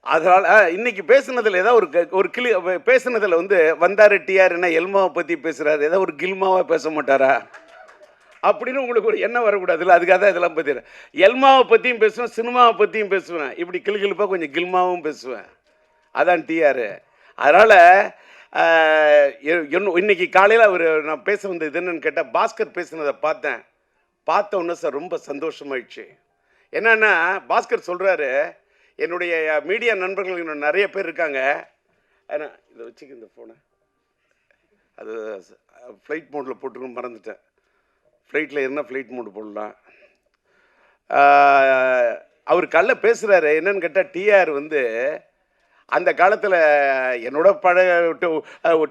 அதனால் இன்னைக்கு பேசுனதில் ஏதாவது ஒரு பேசுனதில் வந்து வந்தார் டிஆர் என்ன எல்மாவை பற்றி பேசுகிறாரு, ஏதாவது ஒரு கில்மாவாக பேச மாட்டாரா அப்படின்னு உங்களுக்கு ஒரு எண்ணம் வரக்கூடாது இல்லை? அதுக்காக தான் இதெல்லாம் பற்றி எல்மாவை பற்றியும் பேசுவேன், சினிமாவை பற்றியும் பேசுவேன், இப்படி கிளுகிழுப்பாக கொஞ்சம் கில்மாவும் பேசுவேன். அதான் டிஆர். அதனால் இன்னைக்கு காலையில் நான் பேச வந்தது என்னன்னு கேட்டால், பாஸ்கர் பேசுனதை பார்த்த உடனே சார் ரொம்ப சந்தோஷமாயிடுச்சு. என்னன்னா, பாஸ்கர் சொல்கிறாரு, என்னுடைய மீடியா நண்பர்கள் இன்னும் நிறைய பேர் இருக்காங்க. ஏன்னா இதை வச்சுக்க, இந்த ஃபோனை அது ஃப்ளைட் மோடில் போட்டுருன்னு மறந்துட்டேன். ஃப்ளைட்டில் என்ன ஃப்ளைட் மோடு போடலாம். அவர் கல்ல பேசுகிறாரு. என்னன்னு கேட்டால், டிஆர் வந்து அந்த காலத்தில் என்னோட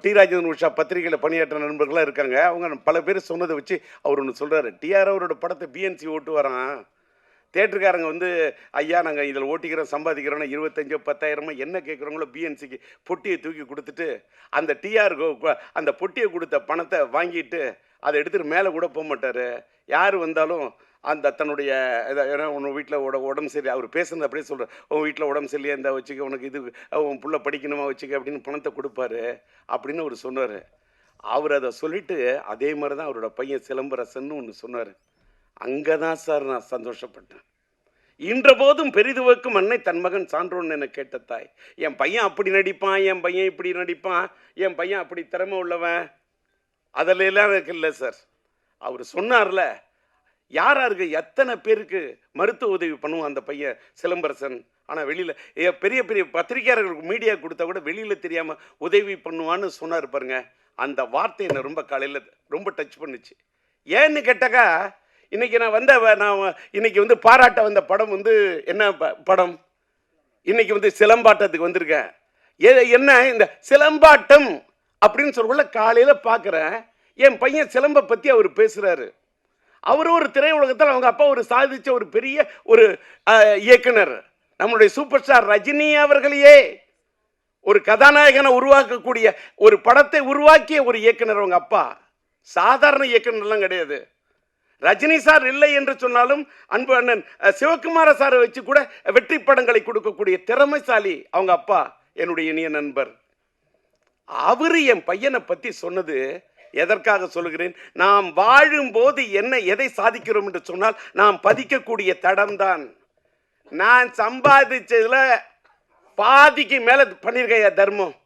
டி ராஜேந்திரன் உஷா பத்திரிகையில் பணியாற்ற நண்பர்களாக இருக்காங்க. அவங்க பல பேர் சொன்னதை வச்சு அவர் ஒன்று சொல்கிறாரு. டிஆர் அவரோட படத்தை பிஎன்சி ஓட்டு வரான். தேட்டருக்காரங்க வந்து, ஐயா நாங்கள் இதில் ஓட்டிக்கிறோம் சம்பாதிக்கிறோன்னா 25,000 10,000 என்ன கேட்குறவங்களோ பிஎன்சிக்கு பொட்டியை தூக்கி கொடுத்துட்டு, அந்த டிஆர் அந்த பொட்டியை கொடுத்த பணத்தை வாங்கிட்டு அதை எடுத்துகிட்டு மேலே கூட போக மாட்டார். யார் வந்தாலும் அந்த தன்னுடைய ஏன்னா உன் வீட்டில் உடம்பு சரி, அவர் பேசுனது அப்படியே சொல்கிறார், உன் வீட்டில் உடம்பு சரியில்லையா இந்த வச்சுக்க, உனக்கு இது உன் புள்ள படிக்கணுமா வச்சுக்க அப்படின்னு பணத்தை கொடுப்பாரு அப்படின்னு அவர் சொன்னார். அவர் அதை சொல்லிவிட்டு அதே மாதிரி தான் அவரோட பையன் சிலம்பரசன்னு ஒன்று சொன்னார். அங்கே தான் சார் நான் சந்தோஷப்பட்டேன். இன்ற போதும் பெரிதுவக்கும் அன்னை தன் மகன் சான்றோன்னு என கேட்ட தாய். என் பையன் அப்படி நடிப்பான், என் பையன் இப்படி நடிப்பான், என் பையன் அப்படி திறமை உள்ளவன், அதிலெல்லாம் எனக்கு இல்லை சார். அவர் சொன்னார்ல, யாராருக்கு எத்தனை பேருக்கு மருத்துவ உதவி பண்ணுவான் அந்த பையன் சிலம்பரசன். ஆனால் வெளியில் பெரிய பெரிய பத்திரிகையாளர்களுக்கு மீடியா கொடுத்தா கூட வெளியில் தெரியாமல் உதவி பண்ணுவான்னு சொன்னார் பாருங்க. அந்த வார்த்தை என்னை ரொம்ப காலையில் ரொம்ப டச் பண்ணுச்சு. ஏன்னு கேட்டாக்கா, இன்னைக்கு நான் இன்னைக்கு வந்து பாராட்ட வந்த படம் வந்து என்ன படம், இன்னைக்கு வந்து சிலம்பாட்டத்துக்கு வந்திருக்கேன். என்ன இந்த சிலம்பாட்டம் அப்படின்னு சொல்லக்குள்ள காலையில் பார்க்குறேன், என் பையன் சிலம்பை பற்றி அவர் பேசுகிறாரு. அவர் ஒரு திரையுலகத்தில் அவங்க அப்பா ஒரு சாதித்த ஒரு பெரிய ஒரு இயக்குனர். நம்மளுடைய சூப்பர் ஸ்டார் ரஜினி அவர்களையே ஒரு கதாநாயகனை உருவாக்கக்கூடிய ஒரு படத்தை உருவாக்கிய ஒரு இயக்குனர் அவங்க அப்பா. சாதாரண இயக்குனர்லாம் கிடையாது. ரஜினி சார் இல்லை என்று சொன்னாலும் அன்பு அண்ணன் சிவகுமார சாரை வச்சு கூட வெற்றி படங்களை கொடுக்கக்கூடிய திறமைசாலி அவங்க அப்பா, என்னுடைய இனிய நண்பர். அவரு என் பையனை பற்றி சொன்னது எதற்காக சொல்லுகிறேன்? நாம் வாழும் போது எதை சாதிக்கிறோம் என்று சொன்னால் நாம் பதிக்கக்கூடிய தடம்தான். நான் சம்பாதிச்சதுல பாதிக்கு மேல பண்ணிருக்கையா தர்மம்.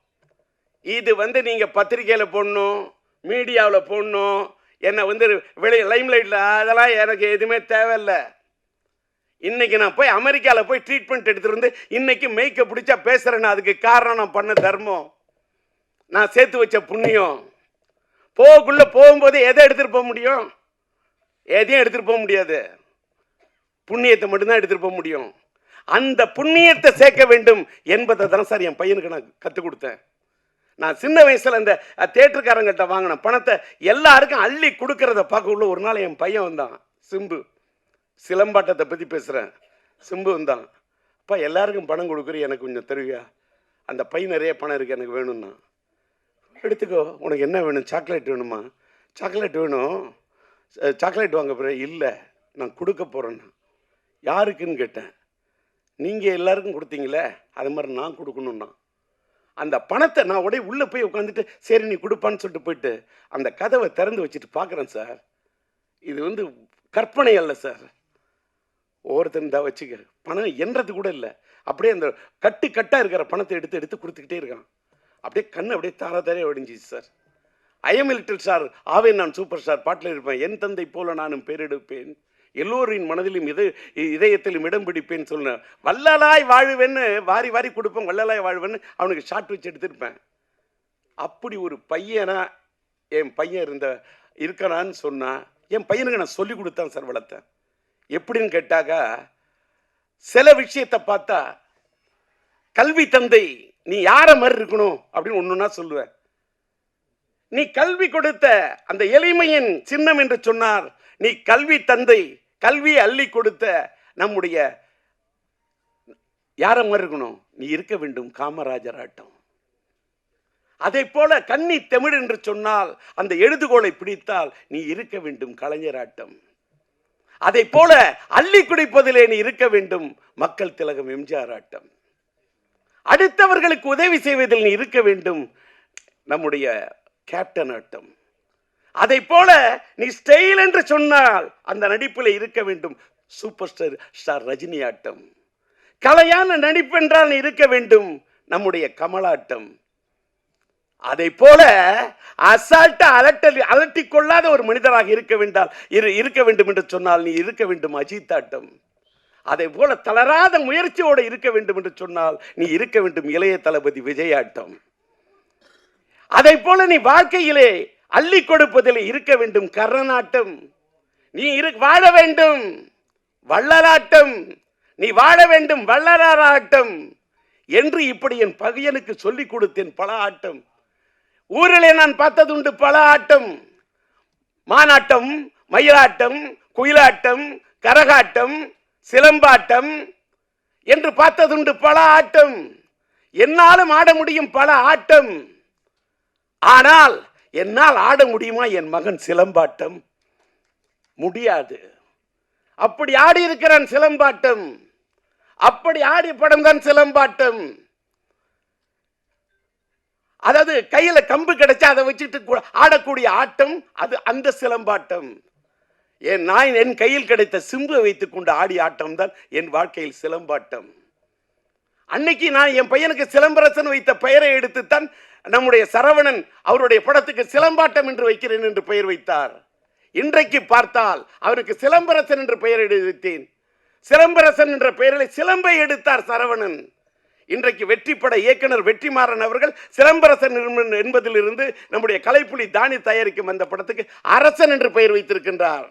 இது நீங்க பத்திரிகையில போடணும், மீடியாவில் போடணும், என்ன வெளியே லைம்லைட்ல, அதெல்லாம் எனக்கு எதுவுமே தேவையில்லை. இன்னைக்கு நான் போய் அமெரிக்காவில் போய் ட்ரீட்மெண்ட் எடுத்துட்டு வந்து இன்னைக்கு மேய்க்க பிடிச்சா பேசுறேன்னு அதுக்கு காரணம் நான் பண்ண தர்மம், நான் சேர்த்து வச்ச புண்ணியம். போகும்போது எதை எடுத்துட்டு போக முடியும்? எதையும் எடுத்துட்டு போக முடியாது. புண்ணியத்தை மட்டும்தான் எடுத்துட்டு போக முடியும். அந்த புண்ணியத்தை சேர்க்க வேண்டும் என்பதை தான் சார் என் பையனுக்கு நான் கற்றுக் கொடுத்தேன். நான் சின்ன வயசுல இந்த தேட்டருக்காரங்கிட்ட வாங்கின பணத்தை எல்லாருக்கும் அள்ளி கொடுக்கறத பார்க்க உள்ள ஒரு நாள் என் பையன் வந்தான், சிம்பு. சிலம்பாட்டத்தை பற்றி பேசுகிறேன். சிம்பு வந்தான். அப்பா எல்லாருக்கும் பணம் கொடுக்குற, எனக்கு கொஞ்சம் தருவியா? அந்த பையன் நிறைய பணம் இருக்கு, எனக்கு வேணும்னா. எடுத்துக்கோ, உனக்கு என்ன வேணும்? சாக்லேட் வேணுமா? சாக்லேட் வேணும். சாக்லேட் வாங்க போகிறேன். இல்லை, நான் கொடுக்க போகிறேன்னா. யாருக்குன்னு கேட்டேன். நீங்கள் எல்லாருக்கும் கொடுத்தீங்களே, அது மாதிரி நான் கொடுக்கணுன்னா. அந்த பணத்தை நான் உடனே உள்ளே போய் உட்காந்துட்டு சரி நீ கொடுப்பான்னு சொல்லிட்டு போயிட்டு அந்த கதவை திறந்து வச்சுட்டு பார்க்குறேன். சார், இது கற்பனை அல்ல சார். ஒவ்வொருத்தரும் தான் வச்சுக்க, பணம் என்றது கூட இல்லை. அப்படியே அந்த கட்டாக இருக்கிற பணத்தை எடுத்து கொடுத்துக்கிட்டே இருக்கான். அப்படியே கண்ணு அப்படியே தாரே ஒடிஞ்சிச்சு sir. I am little star, ஆவே நான் சூப்பர் ஸ்டார் பாட்டில் இருப்பேன். என் தந்தை போல நானும் பேரெடுப்பேன், எல்லோரின் மனதிலும் இதயத்திலும் இடம் பிடிப்பேன்னு சொன்னேன். வள்ளலாய் வாழ்வேன்னு வாரி வாரி கொடுப்பேன், வள்ளலாய் வாழ்வேன்னு அவனுக்கு ஷார்ட் வச்சு எடுத்திருப்பேன். அப்படி ஒரு பையனா என் பையன் இருக்கிறான்னு சொன்னா, என் பையனுக்கு நான் சொல்லி கொடுத்தேன் சார், வளர்த்தேன். எப்படின்னு கேட்டாக்கா, சில விஷயத்தை பார்த்தா கல்வி தந்தை நீ யார மாதிரி இருக்கணும் அப்படின்னு ஒண்ணுன்னா சொல்லுவேன். நீ கல்வி கொடுத்த அந்த எளிமையின் சின்னம் என்று சொன்னார். நீ கல்வி தந்தை, கல்வி அள்ளி கொடுத்த நம்முடைய யார மாதிரி இருக்கணும்? நீ இருக்க வேண்டும் காமராஜர் ஆட்டம். அதை போல கன்னி தமிழ் என்று சொன்னால் அந்த எழுதுகோலை பிடித்தால் நீ இருக்க வேண்டும் கலைஞர் ஆட்டம். அதை போல அள்ளி குடிப்பதிலே நீ இருக்க வேண்டும் மக்கள் திலகம் எம்ஜிஆர் ஆட்டம். அடுத்தவர்களுக்கு உதவி செய்வதில் நீ இருக்க வேண்டும் நம்முடைய கேப்டன் ஆட்டம். அதை போல நீ ஸ்டைல் என்று சொன்னால் அந்த நடிப்பில் இருக்க வேண்டும் சூப்பர் ஸ்டார் ரஜினி ஆட்டம். கலையான நடிப்பு என்றால் நீ இருக்க வேண்டும் நம்முடைய கமலாட்டம். அதை போல அசால்ட்டா அலட்டிக் கொள்ளாத ஒரு மனிதராக இருக்க வேண்டும் என்று சொன்னால் நீ இருக்க வேண்டும் அஜித் ஆட்டம். அதை போல தளராத முயற்சியோடு இருக்க வேண்டும் என்று சொன்னால் நீ இருக்க வேண்டும் இளைய தளபதி விஜய் ஆட்டம். அதை போல நீ வாழ்க்கையிலே அள்ளி கொடுப்பதில் இருக்க வேண்டும் கர்ணனாட்டம். நீ வாழ வேண்டும் வள்ளலாட்டம், நீ வாழ வேண்டும் வள்ளலாராட்டம் என்று இப்படி என் பகையனுக்கு சொல்லிக் கொடுத்தேன். பல ஆட்டம் ஊரிலே நான் பார்த்ததுண்டு, பல ஆட்டம். மானாட்டம், மயிலாட்டம், குயிலாட்டம், கரகாட்டம், சிலம்பாட்டம் என்று பார்த்ததுண்டு, பல ஆட்டம். என்னாலும் ஆட முடியும் பல ஆட்டம். ஆனால் என்னால் ஆட முடியுமா என் மகன் சிலம்பாட்டம்? முடியாது. அப்படி ஆடி இருக்கிறான் சிலம்பாட்டம். அப்படி ஆடி படம் தான் சிலம்பாட்டம். அதாவது கையில கம்பு கிடைச்சா அதை வச்சுட்டு ஆடக்கூடிய ஆட்டம் அது அந்த சிலம்பாட்டம். என் கையில் கிடைத்த சிம்பு வைத்துக் கொண்டு ஆடி ஆட்டம் தான் என் வாழ்க்கையில் சிலம்பாட்டம். அன்னைக்கு நான் என் பையனுக்கு சிலம்பரசன் வைத்த பெயரை எடுத்துத்தான் நம்முடைய சரவணன் அவருடைய படத்துக்கு சிலம்பாட்டம் என்று வைக்கிறேன் என்று பெயர் வைத்தார். இன்றைக்கு பார்த்தால் அவருக்கு சிலம்பரசன் என்று பெயர் எடுத்தேன். சிலம்பரசன் என்ற பெயரில் சிலம்பை எடுத்தார் சரவணன். இன்றைக்கு வெற்றிப்பட இயக்குனர் வெற்றிமாறன் அவர்கள் சிலம்பரசன் என்பதிலிருந்து நம்முடைய கலைப்புலி தானி தயாரிக்கும் அந்த படத்துக்கு அரசன் என்று பெயர் வைத்திருக்கின்றார்.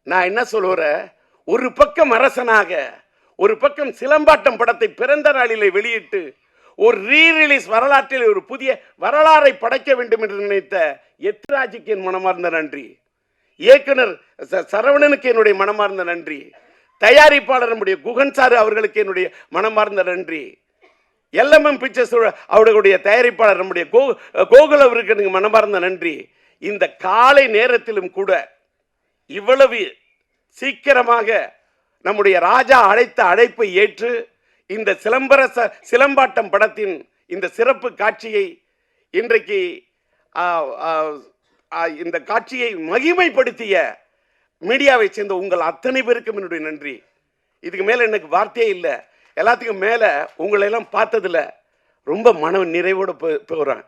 நான் என்ன சொல்லுறேன், ஒரு பக்கம் அரசனாக, ஒரு பக்கம் சிலம்பாட்டம் படத்தை பிறந்த நாளிலே வெளியிட்டு, ஒரு ரீரிலீஸ் வரலாற்றில் ஒரு புதிய வரலாறை படைக்க வேண்டும் என்று நினைத்த எத்ராஜுக்கு என் மனமார்ந்த நன்றி. இயக்குனர் சரவணனுக்கு என்னுடைய மனமார்ந்த நன்றி. தயாரிப்பாளர் நம்முடைய குகன் சார் அவர்களுக்கு என்னுடைய மனமார்ந்த நன்றி. எல்எம்எம் பிக்சர்ஸ் அவர்களுடைய தயாரிப்பாளர் நம்முடைய கோகுல் அவருக்கு எனக்கு மனமார்ந்த நன்றி. இந்த காலை நேரத்திலும் கூட இவ்வளவு சீக்கிரமாக நம்முடைய ராஜா அழைத்த அழைப்பை ஏற்று இந்த சிலம்பாட்டம் படத்தின் இந்த சிறப்பு காட்சியை இன்றைக்கு இந்த காட்சியை மகிமைப்படுத்திய மீடியாவை சேர்ந்த உங்கள் அத்தனை பேருக்கும் என்னுடைய நன்றி. இதுக்கு மேலே எனக்கு வார்த்தையே இல்லை. எல்லாத்துக்கும் மேலே உங்களெல்லாம் பார்த்ததில் ரொம்ப மன நிறைவோடு போகிறேன்.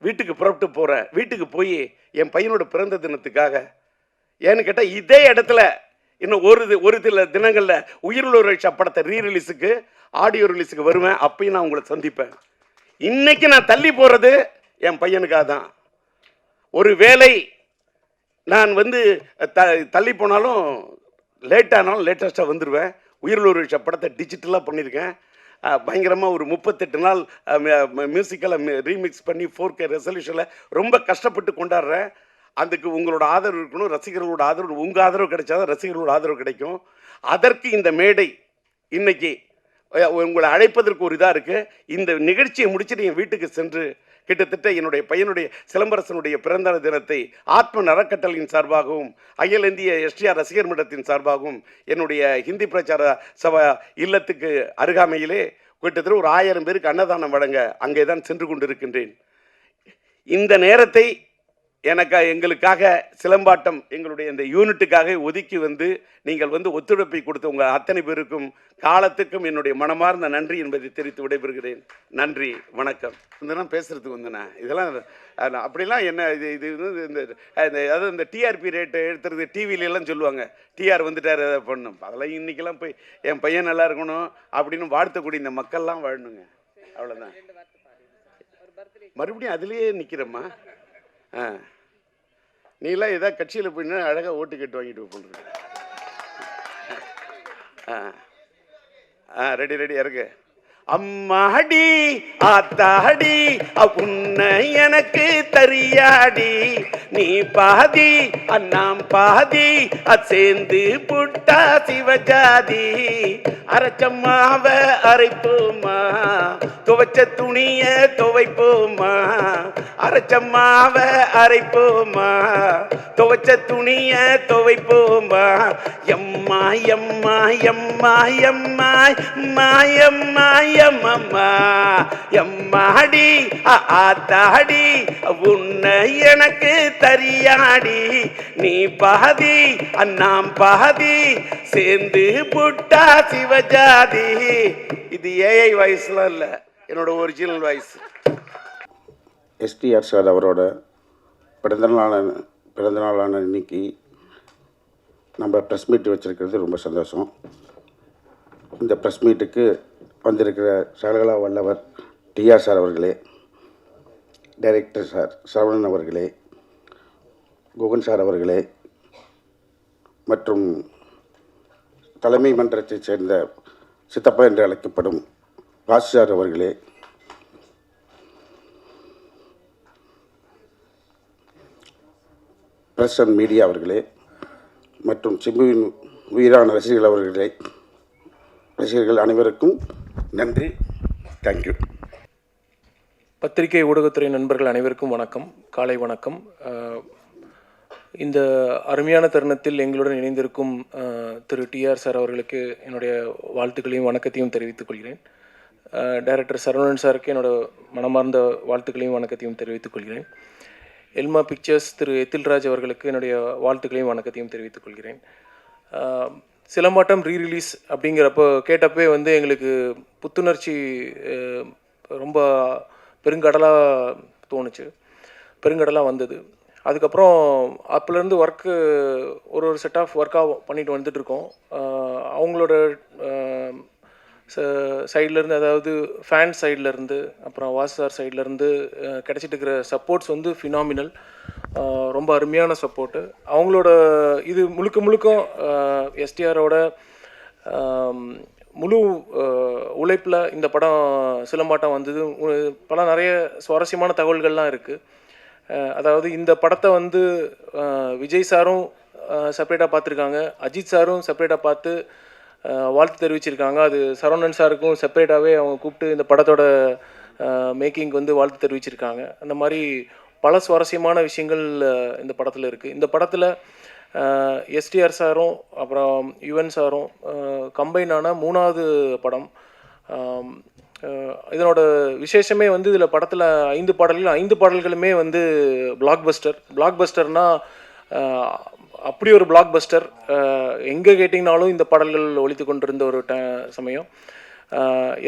வீட்டுக்கு புறப்பட்டு போகிறேன். வீட்டுக்கு போய் என் பையனோட பிறந்த தினத்துக்காக, ஏன்னு கேட்டால் இதே இடத்துல இன்னும் ஒரு சில தினங்களில் உயிருள்ள படத்தை ரீரிலீஸுக்கு ஆடியோ ரிலீஸுக்கு வருவேன். அப்பயும் நான் உங்களை சந்திப்பேன். இன்னைக்கு நான் தள்ளி போகிறது என் பையனுக்காக தான். ஒரு வேளை நான் தள்ளி போனாலும் லேட்டானாலும் லேட்டஸ்ட்டாக வந்துடுவேன். உயிருள்ள படத்தை டிஜிட்டலாக பண்ணியிருக்கேன். பயங்கரமாக ஒரு 38 நாள் மியூசிக்கலை ரீமிக்ஸ் பண்ணி 4K ரெசல்யூஷனில் ரொம்ப கஷ்டப்பட்டு கொண்டாடுறேன். அதுக்கு உங்களோட ஆதரவு இருக்கணும். ரசிகர்களோட ஆதரவு, உங்கள் ஆதரவு கிடைச்சாதான் ரசிகர்களோட ஆதரவு கிடைக்கும். அதற்கு இந்த மேடை இன்னைக்கு உங்களை அழைப்பதற்கு ஒரு இதாக இருக்குது. இந்த நிகழ்ச்சியை முடிச்சுட்டு என் வீட்டுக்கு சென்று கிட்டத்தட்ட என்னுடைய பையனுடைய சிலம்பரசனுடைய பிறந்த தினத்தை ஆத்ம அறக்கட்டளையின் சார்பாகவும் அகில இந்திய எஸ்டிஆர் ரசிகர் மன்றத்தின் சார்பாகவும் என்னுடைய ஹிந்தி பிரச்சார சபா இல்லத்துக்கு அருகாமையிலே கிட்டத்தட்ட ஒரு 1000 பேருக்கு அன்னதானம் வழங்க அங்கே தான் சென்று கொண்டிருக்கின்றேன். இந்த நேரத்தை எங்களுக்காக சிலம்பாட்டம் எங்களுடைய இந்த யூனிட்டுக்காக ஒதுக்கி நீங்கள் ஒத்துழைப்பை கொடுத்த உங்கள் அத்தனை பேருக்கும் காலத்துக்கும் என்னுடைய மனமார்ந்த நன்றி என்பதை தெரிவித்து விடைபெறுகிறேன். நன்றி, வணக்கம். இதெல்லாம் பேசுறதுக்கு இதெல்லாம் அப்படிலாம் என்ன இது அதாவது இந்த டிஆர்பி ரேட்டு எடுத்துறது டிவிலெல்லாம் சொல்லுவாங்க. டிஆர் வந்துட்டார் அதை பண்ணும். அதெல்லாம் இன்றைக்கெல்லாம் போய் என் பையன் நல்லா இருக்கணும் அப்படின்னு வாழ்த்தக்கூடிய இந்த மக்கள்லாம் வாழணுங்க. அவ்வளோதான். மறுபடியும் அதுலேயே நிற்கிறம்மா. நீலாம் ஏதாவது கட்சியில் போயின்னா அழகாக ஓட்டு கட்டு வாங்கிட்டு போட்டுருக்கு. ரெடி இருக்கு. அம்மாடி ஆத்தாடி உன்னை எனக்கு தெரியாடி, நீ பாதி அண்ணாம் பாதி சேர்ந்து புட்டா சிவஜாதி, அரைச்சம்மாவ அரைப்போமா துவைச்ச துணிய துவைப்போமா, அரைச்சம்மாவ அரைப்போமா துவைச்ச துணிய துவைப்போமா, எம்மா எம்மா எம்மா எம்மா மாயம்மா எம்மம்மா எம்மாடி ஆத்தாடி உன்னை எனக்கு தெரியாடி, நீ பாதி அண்ணாம் பாதி சேர்ந்து புட்டா சிவஜாதி. இது ஏஐ வாய்ஸ்லாம் இல்லை, என்னோட ஒரிஜினல் வாய்ஸ். எஸ்டிஆர் சார் அவரோட பிறந்தநாளான இன்னைக்கு நம்ம ப்ரெஸ் மீட் வச்சுருக்கிறது ரொம்ப சந்தோஷம். இந்த ப்ரெஸ் மீட்டுக்கு வந்திருக்கிற சகலகலா வல்லவர் டிஆர் சார் அவர்களே, டைரக்டர் சார் சரவணன் அவர்களே, குகன் சார் அவர்களே மற்றும் தலைமை மன்றத்தைச் சேர்ந்த சித்தப்பா என்று அழைக்கப்படும் வாசு சார் அவர்களே, பிரஸ் அண்ட் மீடியா அவர்களே மற்றும் சிம்புவின் உயிரான ரசிகர்கள் அனைவருக்கும் நன்றி. தேங்க்யூ. பத்திரிகை ஊடகத்துறை நண்பர்கள் அனைவருக்கும் வணக்கம், காலை வணக்கம். இந்த அருமையான தருணத்தில் எங்களுடன் இணைந்திருக்கும் திரு டிஆர் சார் அவர்களுக்கு என்னுடைய வாழ்த்துக்களையும் வணக்கத்தையும் தெரிவித்துக் கொள்கிறேன். டைரக்டர் சரவணன் சாருக்கு என்னோட மனமார்ந்த வாழ்த்துக்களையும் வணக்கத்தையும் தெரிவித்துக் கொள்கிறேன். எல்மா பிக்சர்ஸ் திரு எத்தில்ராஜ் அவர்களுக்கு என்னுடைய வாழ்த்துக்களையும் வணக்கத்தையும் தெரிவித்துக் கொள்கிறேன். சிலம்பாட்டம் ரீரிலீஸ் அப்படிங்கிறப்போ கேட்டப்பே எங்களுக்கு புத்துணர்ச்சி ரொம்ப பெருங்கடலாக தோணுச்சு, பெருங்கடலாக வந்தது. அதுக்கப்புறம் அப்போலேருந்து ஒரு செட் ஆஃப் ஒர்க்காக பண்ணிட்டு வந்துட்டுருக்கோம். அவங்களோட சைட்லேருந்து, அதாவது ஃபேன் சைட்லேருந்து, அப்புறம் வாசார் சைட்லேருந்து கிடச்சிட்டு இருக்கிற சப்போர்ட்ஸ் ஃபினாமினல், ரொம்ப அருமையான சப்போர்ட்டு. அவங்களோட இது முழுக்க எஸ்டிஆரோட முழு உழைப்பில் இந்த படம் சிலம்பாட்டம் வந்தது. பல நிறைய சுவாரஸ்யமான தகவல்கள்லாம் இருக்குது. அதாவது இந்த படத்தை வந்து விஜய் சாரும் செப்பரேட்டாக பார்த்துருக்காங்க, அஜித் சாரும் செப்பரேட்டாக பார்த்து வாழ்த்து தெரிவிச்சிருக்காங்க. அது சரவணன் சாருக்கும் செப்பரேட்டாகவே அவங்க கூப்பிட்டு இந்த படத்தோட மேக்கிங் வந்து வாழ்த்து தெரிவிச்சிருக்காங்க. அந்த மாதிரி பல சுவாரஸ்யமான விஷயங்கள் இந்த படத்தில் இருக்குது. இந்த படத்தில் எஸ்டிஆர் சாரும் அப்புறம் யுவன் சாரும் கம்பைனான 3வது படம். இதனோட விசேஷமே வந்து இதில் படத்தில் 5 பாடல்களுமே வந்து பிளாக்பஸ்டர்னால் அப்படி ஒரு பிளாக்பஸ்டர். எங்கே கேட்டிங்கனாலும் இந்த பாடல்கள் ஒலித்து கொண்டிருந்த ஒரு சமயம்.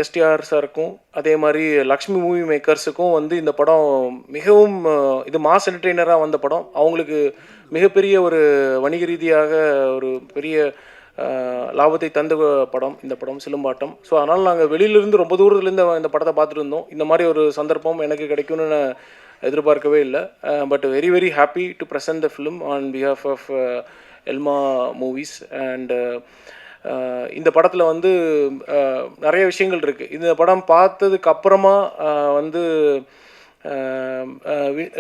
எஸ்டிஆர் சாருக்கும் அதே மாதிரி லக்ஷ்மி மூவி மேக்கர்ஸுக்கும் வந்து இந்த படம் மிகவும் இது மாஸ் என்டர்டெய்னராக வந்த படம். அவங்களுக்கு மிகப்பெரிய ஒரு வணிக ரீதியாக ஒரு பெரிய லாபத்தை தந்த படம் இந்த படம் சிலம்பாட்டம். ஸோ அதனால் நாங்கள் வெளியிலேருந்து ரொம்ப தூரத்துலேருந்து இந்த படத்தை பார்த்துட்டு இருந்தோம். இந்த மாதிரி ஒரு சந்தர்ப்பம் எனக்கு கிடைக்கும்னு நான் எதிர்பார்க்கவே இல்லை. But very very happy to present the film on behalf of Elma Movies. And இந்த படத்தில் வந்து நிறைய விஷயங்கள் இருக்குது. இந்த படம் பார்த்ததுக்கு அப்புறமா வந்து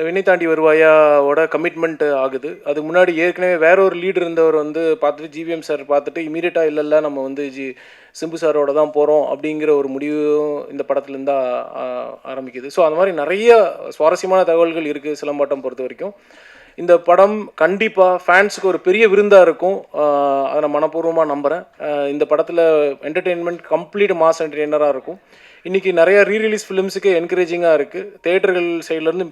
வினை தாண்டி வருவாயாவோட கமிட்மெண்ட் ஆகுது. அதுக்கு முன்னாடி ஏற்கனவே வேற ஒரு லீடர் இருந்தவர் வந்து பார்த்துட்டு ஜிவிஎம் சார் பார்த்துட்டு இமீடியட்டாக இல்லைல்ல நம்ம வந்து சிம்பு சாரோட தான் போகிறோம் அப்படிங்கிற ஒரு முடிவும் இந்த படத்துலேருந்து ஆரம்பிக்குது. ஸோ அந்த மாதிரி நிறைய சுவாரஸ்யமான தகவல்கள் இருக்குது சிலம்பாட்டம் பொறுத்த வரைக்கும். இந்த படம் கண்டிப்பாக ஃபேன்ஸுக்கு ஒரு பெரிய விருந்தாக இருக்கும். அதை நான் மனப்பூர்வமாக நம்புகிறேன். இந்த படத்தில் என்டர்டெயின்மெண்ட் கம்ப்ளீட் மாஸ் என்டர்டெய்னராக இருக்கும். இன்றைக்கி நிறையா ரீரிலீஸ் ஃபிலிம்ஸுக்கு என்கரேஜிங்காக இருக்குது. தேட்டர்கள் சைட்லேருந்து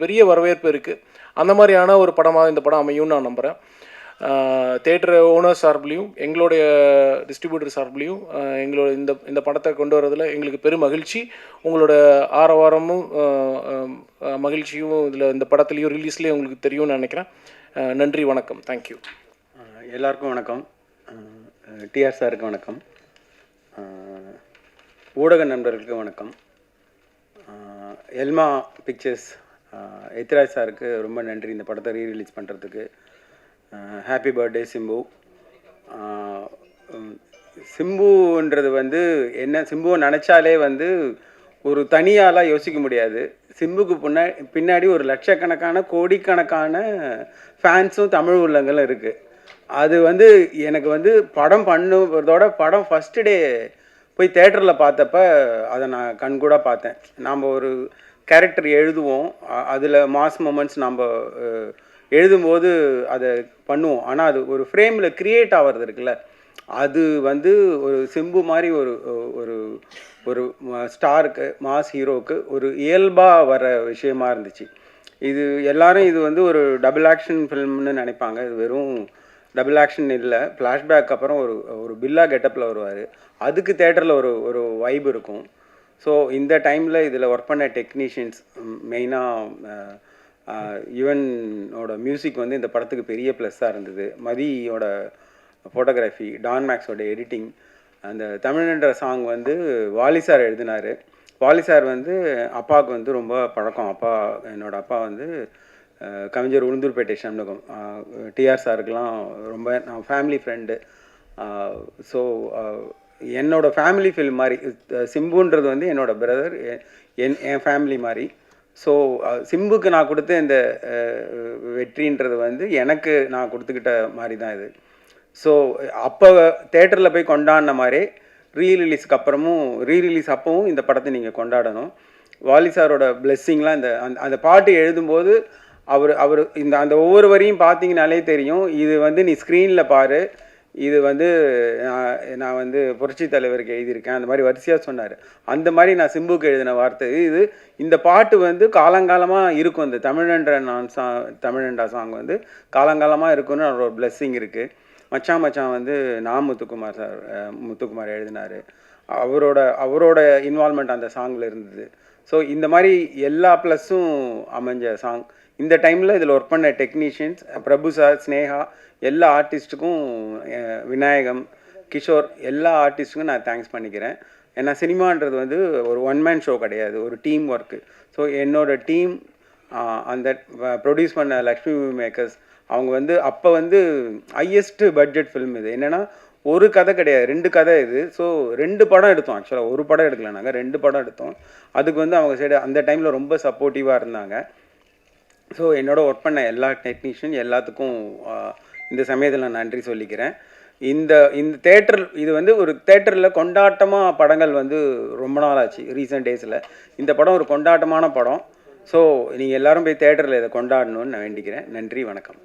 பெரிய வரவேற்பு இருக்குது. அந்த மாதிரியான ஒரு படமாக இந்த படம் அமையும்னு நான் நம்புகிறேன். தேட்டர் ஓனர் சார்பிலையும் எங்களுடைய டிஸ்ட்ரிபியூட்டர் சார்பிலையும் எங்களோட இந்த படத்தை கொண்டு வரதில் எங்களுக்கு பெரும் மகிழ்ச்சி. உங்களோட ஆரவாரமும் மகிழ்ச்சியும் இதில் இந்த படத்துலேயும் ரிலீஸ்லேயும் உங்களுக்கு தெரியும்னு நினைக்கிறேன். நன்றி, வணக்கம், தேங்க்யூ. எல்லாருக்கும் வணக்கம். டிஆர் சாருக்கு வணக்கம். ஊடக நண்பர்களுக்கு வணக்கம். எல்மா பிக்சர்ஸ் எத்ராஜ் சாருக்கு ரொம்ப நன்றி இந்த படத்தை ரீரிலீஸ் பண்ணுறதுக்கு. Happy birthday Simbu. சிம்புன்றது வந்து என்ன, சிம்புவை நினச்சாலே வந்து ஒரு தனியாலாம் யோசிக்க முடியாது. சிம்புக்கு பின்னாடி ஒரு லட்சக்கணக்கான கோடிக்கணக்கான ஃபேன்ஸும் தமிழ் உள்ளங்களும் இருக்குது. அது வந்து எனக்கு வந்து படம் பண்ணுறதோட படம் ஃபஸ்ட்டு டே போய் தேட்டரில் பார்த்தப்ப அதை நான் கண்கூட பார்த்தேன். நாம் ஒரு கேரக்டர் எழுதுவோம், அதில் மாஸ் மூமெண்ட்ஸ் நம்ம எழுதும்போது அதை பண்ணுவோம். ஆனால் அது ஒரு ஃப்ரேமில் க்ரியேட் ஆகிறது இருக்குல்ல, அது வந்து ஒரு சிம்பு மாதிரி ஒரு ஒரு ஒரு ஸ்டாருக்கு, மாஸ் ஹீரோவுக்கு ஒரு இயல்பாக வர விஷயமா இருந்துச்சு. இது எல்லாரும் இது வந்து ஒரு டபுள் ஆக்ஷன் ஃபில்ம்னு நினைப்பாங்க. இது வெறும் டபுள் ஆக்ஷன் இல்லை. ஃப்ளாஷ்பேக் அப்புறம் ஒரு பில்லா கெட்டப்பில் வருவார். அதுக்கு தேட்டரில் ஒரு வைப் இருக்கும். ஸோ இந்த டைமில் இதில் ஒர்க் பண்ண டெக்னீஷியன்ஸ், மெயினாக யுவனோட மியூசிக் வந்து இந்த படத்துக்கு பெரிய ப்ளஸ்ஸாக இருந்தது. மதியோட ஃபோட்டோகிராஃபி, டான் மேக்ஸோட எடிட்டிங். அந்த தமிழ்ன்ற சாங் வந்து வாலி சார் எழுதினார். வாலி சார் வந்து அப்பாவுக்கு வந்து ரொம்ப பழக்கம். என்னோடய அப்பா வந்து கவிஞர் உளுந்தூர்பேட்டை சண்முகம். டிஆர் சாருக்கெலாம் ரொம்ப நான் ஃபேமிலி ஃப்ரெண்டு. ஸோ என்னோடய ஃபேமிலி ஃபில்ம் மாதிரி சிம்புன்றது வந்து என்னோடய பிரதர், என் ஃபேமிலி மாதிரி. ஸோ சிம்புக்கு நான் கொடுத்த இந்த வெற்றின்றது வந்து எனக்கு நான் கொடுத்துக்கிட்ட மாதிரி தான் இது. ஸோ அப்போ தேட்டரில் போய் கொண்டாடின மாதிரி ரீரிலீஸ்க்கு அப்புறமும், ரீரிலீஸ் அப்பவும் இந்த படத்தை நீங்கள் கொண்டாடணும். வாலி சாரோட பிளெஸ்ஸிங்லாம் அந்த பாட்டு எழுதும்போது அவர் அந்த ஒவ்வொரு வரியும் பார்த்தீங்கனாலே தெரியும், இது வந்து நீ ஸ்க்ரீனில் பாரு, இது வந்து நான் வந்து புரட்சி தலைவருக்கு எழுதியிருக்கேன், அந்த மாதிரி வரிசையாக சொன்னார். அந்த மாதிரி நான் சிம்புக்கு எழுதின வார்த்தை இது. இந்த பாட்டு வந்து காலங்காலமாக இருக்கும். இந்த தமிழண்டா சாங் வந்து காலங்காலமாக இருக்குன்னு அவரோட பிளெஸ்ஸிங் இருக்குது. மச்சான் வந்து முத்துக்குமார் எழுதினார். அவரோட இன்வால்மெண்ட் அந்த சாங்கில் இருந்தது. ஸோ இந்த மாதிரி எல்லா ப்ளஸ்ஸும் அமைஞ்ச சாங். இந்த டைமில் இதில் ஒர்க் பண்ண டெக்னீஷியன்ஸ், பிரபு சார், ஸ்னேகா, எல்லா ஆர்டிஸ்ட்டுக்கும், விநாயகம், கிஷோர், எல்லா ஆர்டிஸ்ட்டுக்கும் நான் தேங்க்ஸ் பண்ணிக்கிறேன். ஏன்னா சினிமான்றது வந்து ஒரு ஒன் மேன் ஷோ கிடையாது, ஒரு டீம் ஒர்க்கு. ஸோ என்னோடய டீம், அந்த ப்ரொடியூஸ் பண்ண லக்ஷ்மி மூவி மேக்கர்ஸ், அவங்க வந்து அப்போ வந்து ஹையஸ்ட்டு பட்ஜெட் ஃபில்ம் இது. என்னென்னா ஒரு கதை கிடையாது, 2 கதை இது. ஸோ 2 படம் எடுத்தோம். ஆக்சுவலாக ஒரு படம் எடுக்கல, நாங்கள் 2 படம் எடுத்தோம். அதுக்கு வந்து அவங்க சைடு அந்த டைமில் ரொம்ப சப்போர்ட்டிவாக இருந்தாங்க. ஸோ என்னோட ஒர்க் பண்ண எல்லா டெக்னீஷியன் எல்லாத்துக்கும் இந்த சமயத்தில் நான் நன்றி சொல்லிக்கிறேன். இந்த தேட்டர் இது வந்து ஒரு தேட்டரில் கொண்டாட்டமாக படங்கள் வந்து ரொம்ப நாள் ஆச்சு ரீசெண்ட் டேஸில். இந்த படம் ஒரு கொண்டாட்டமான படம். ஸோ நீங்கள் எல்லோரும் போய் தேட்டரில் இதை கொண்டாடணும்னு நான் வேண்டிக்கிறேன். நன்றி, வணக்கம்.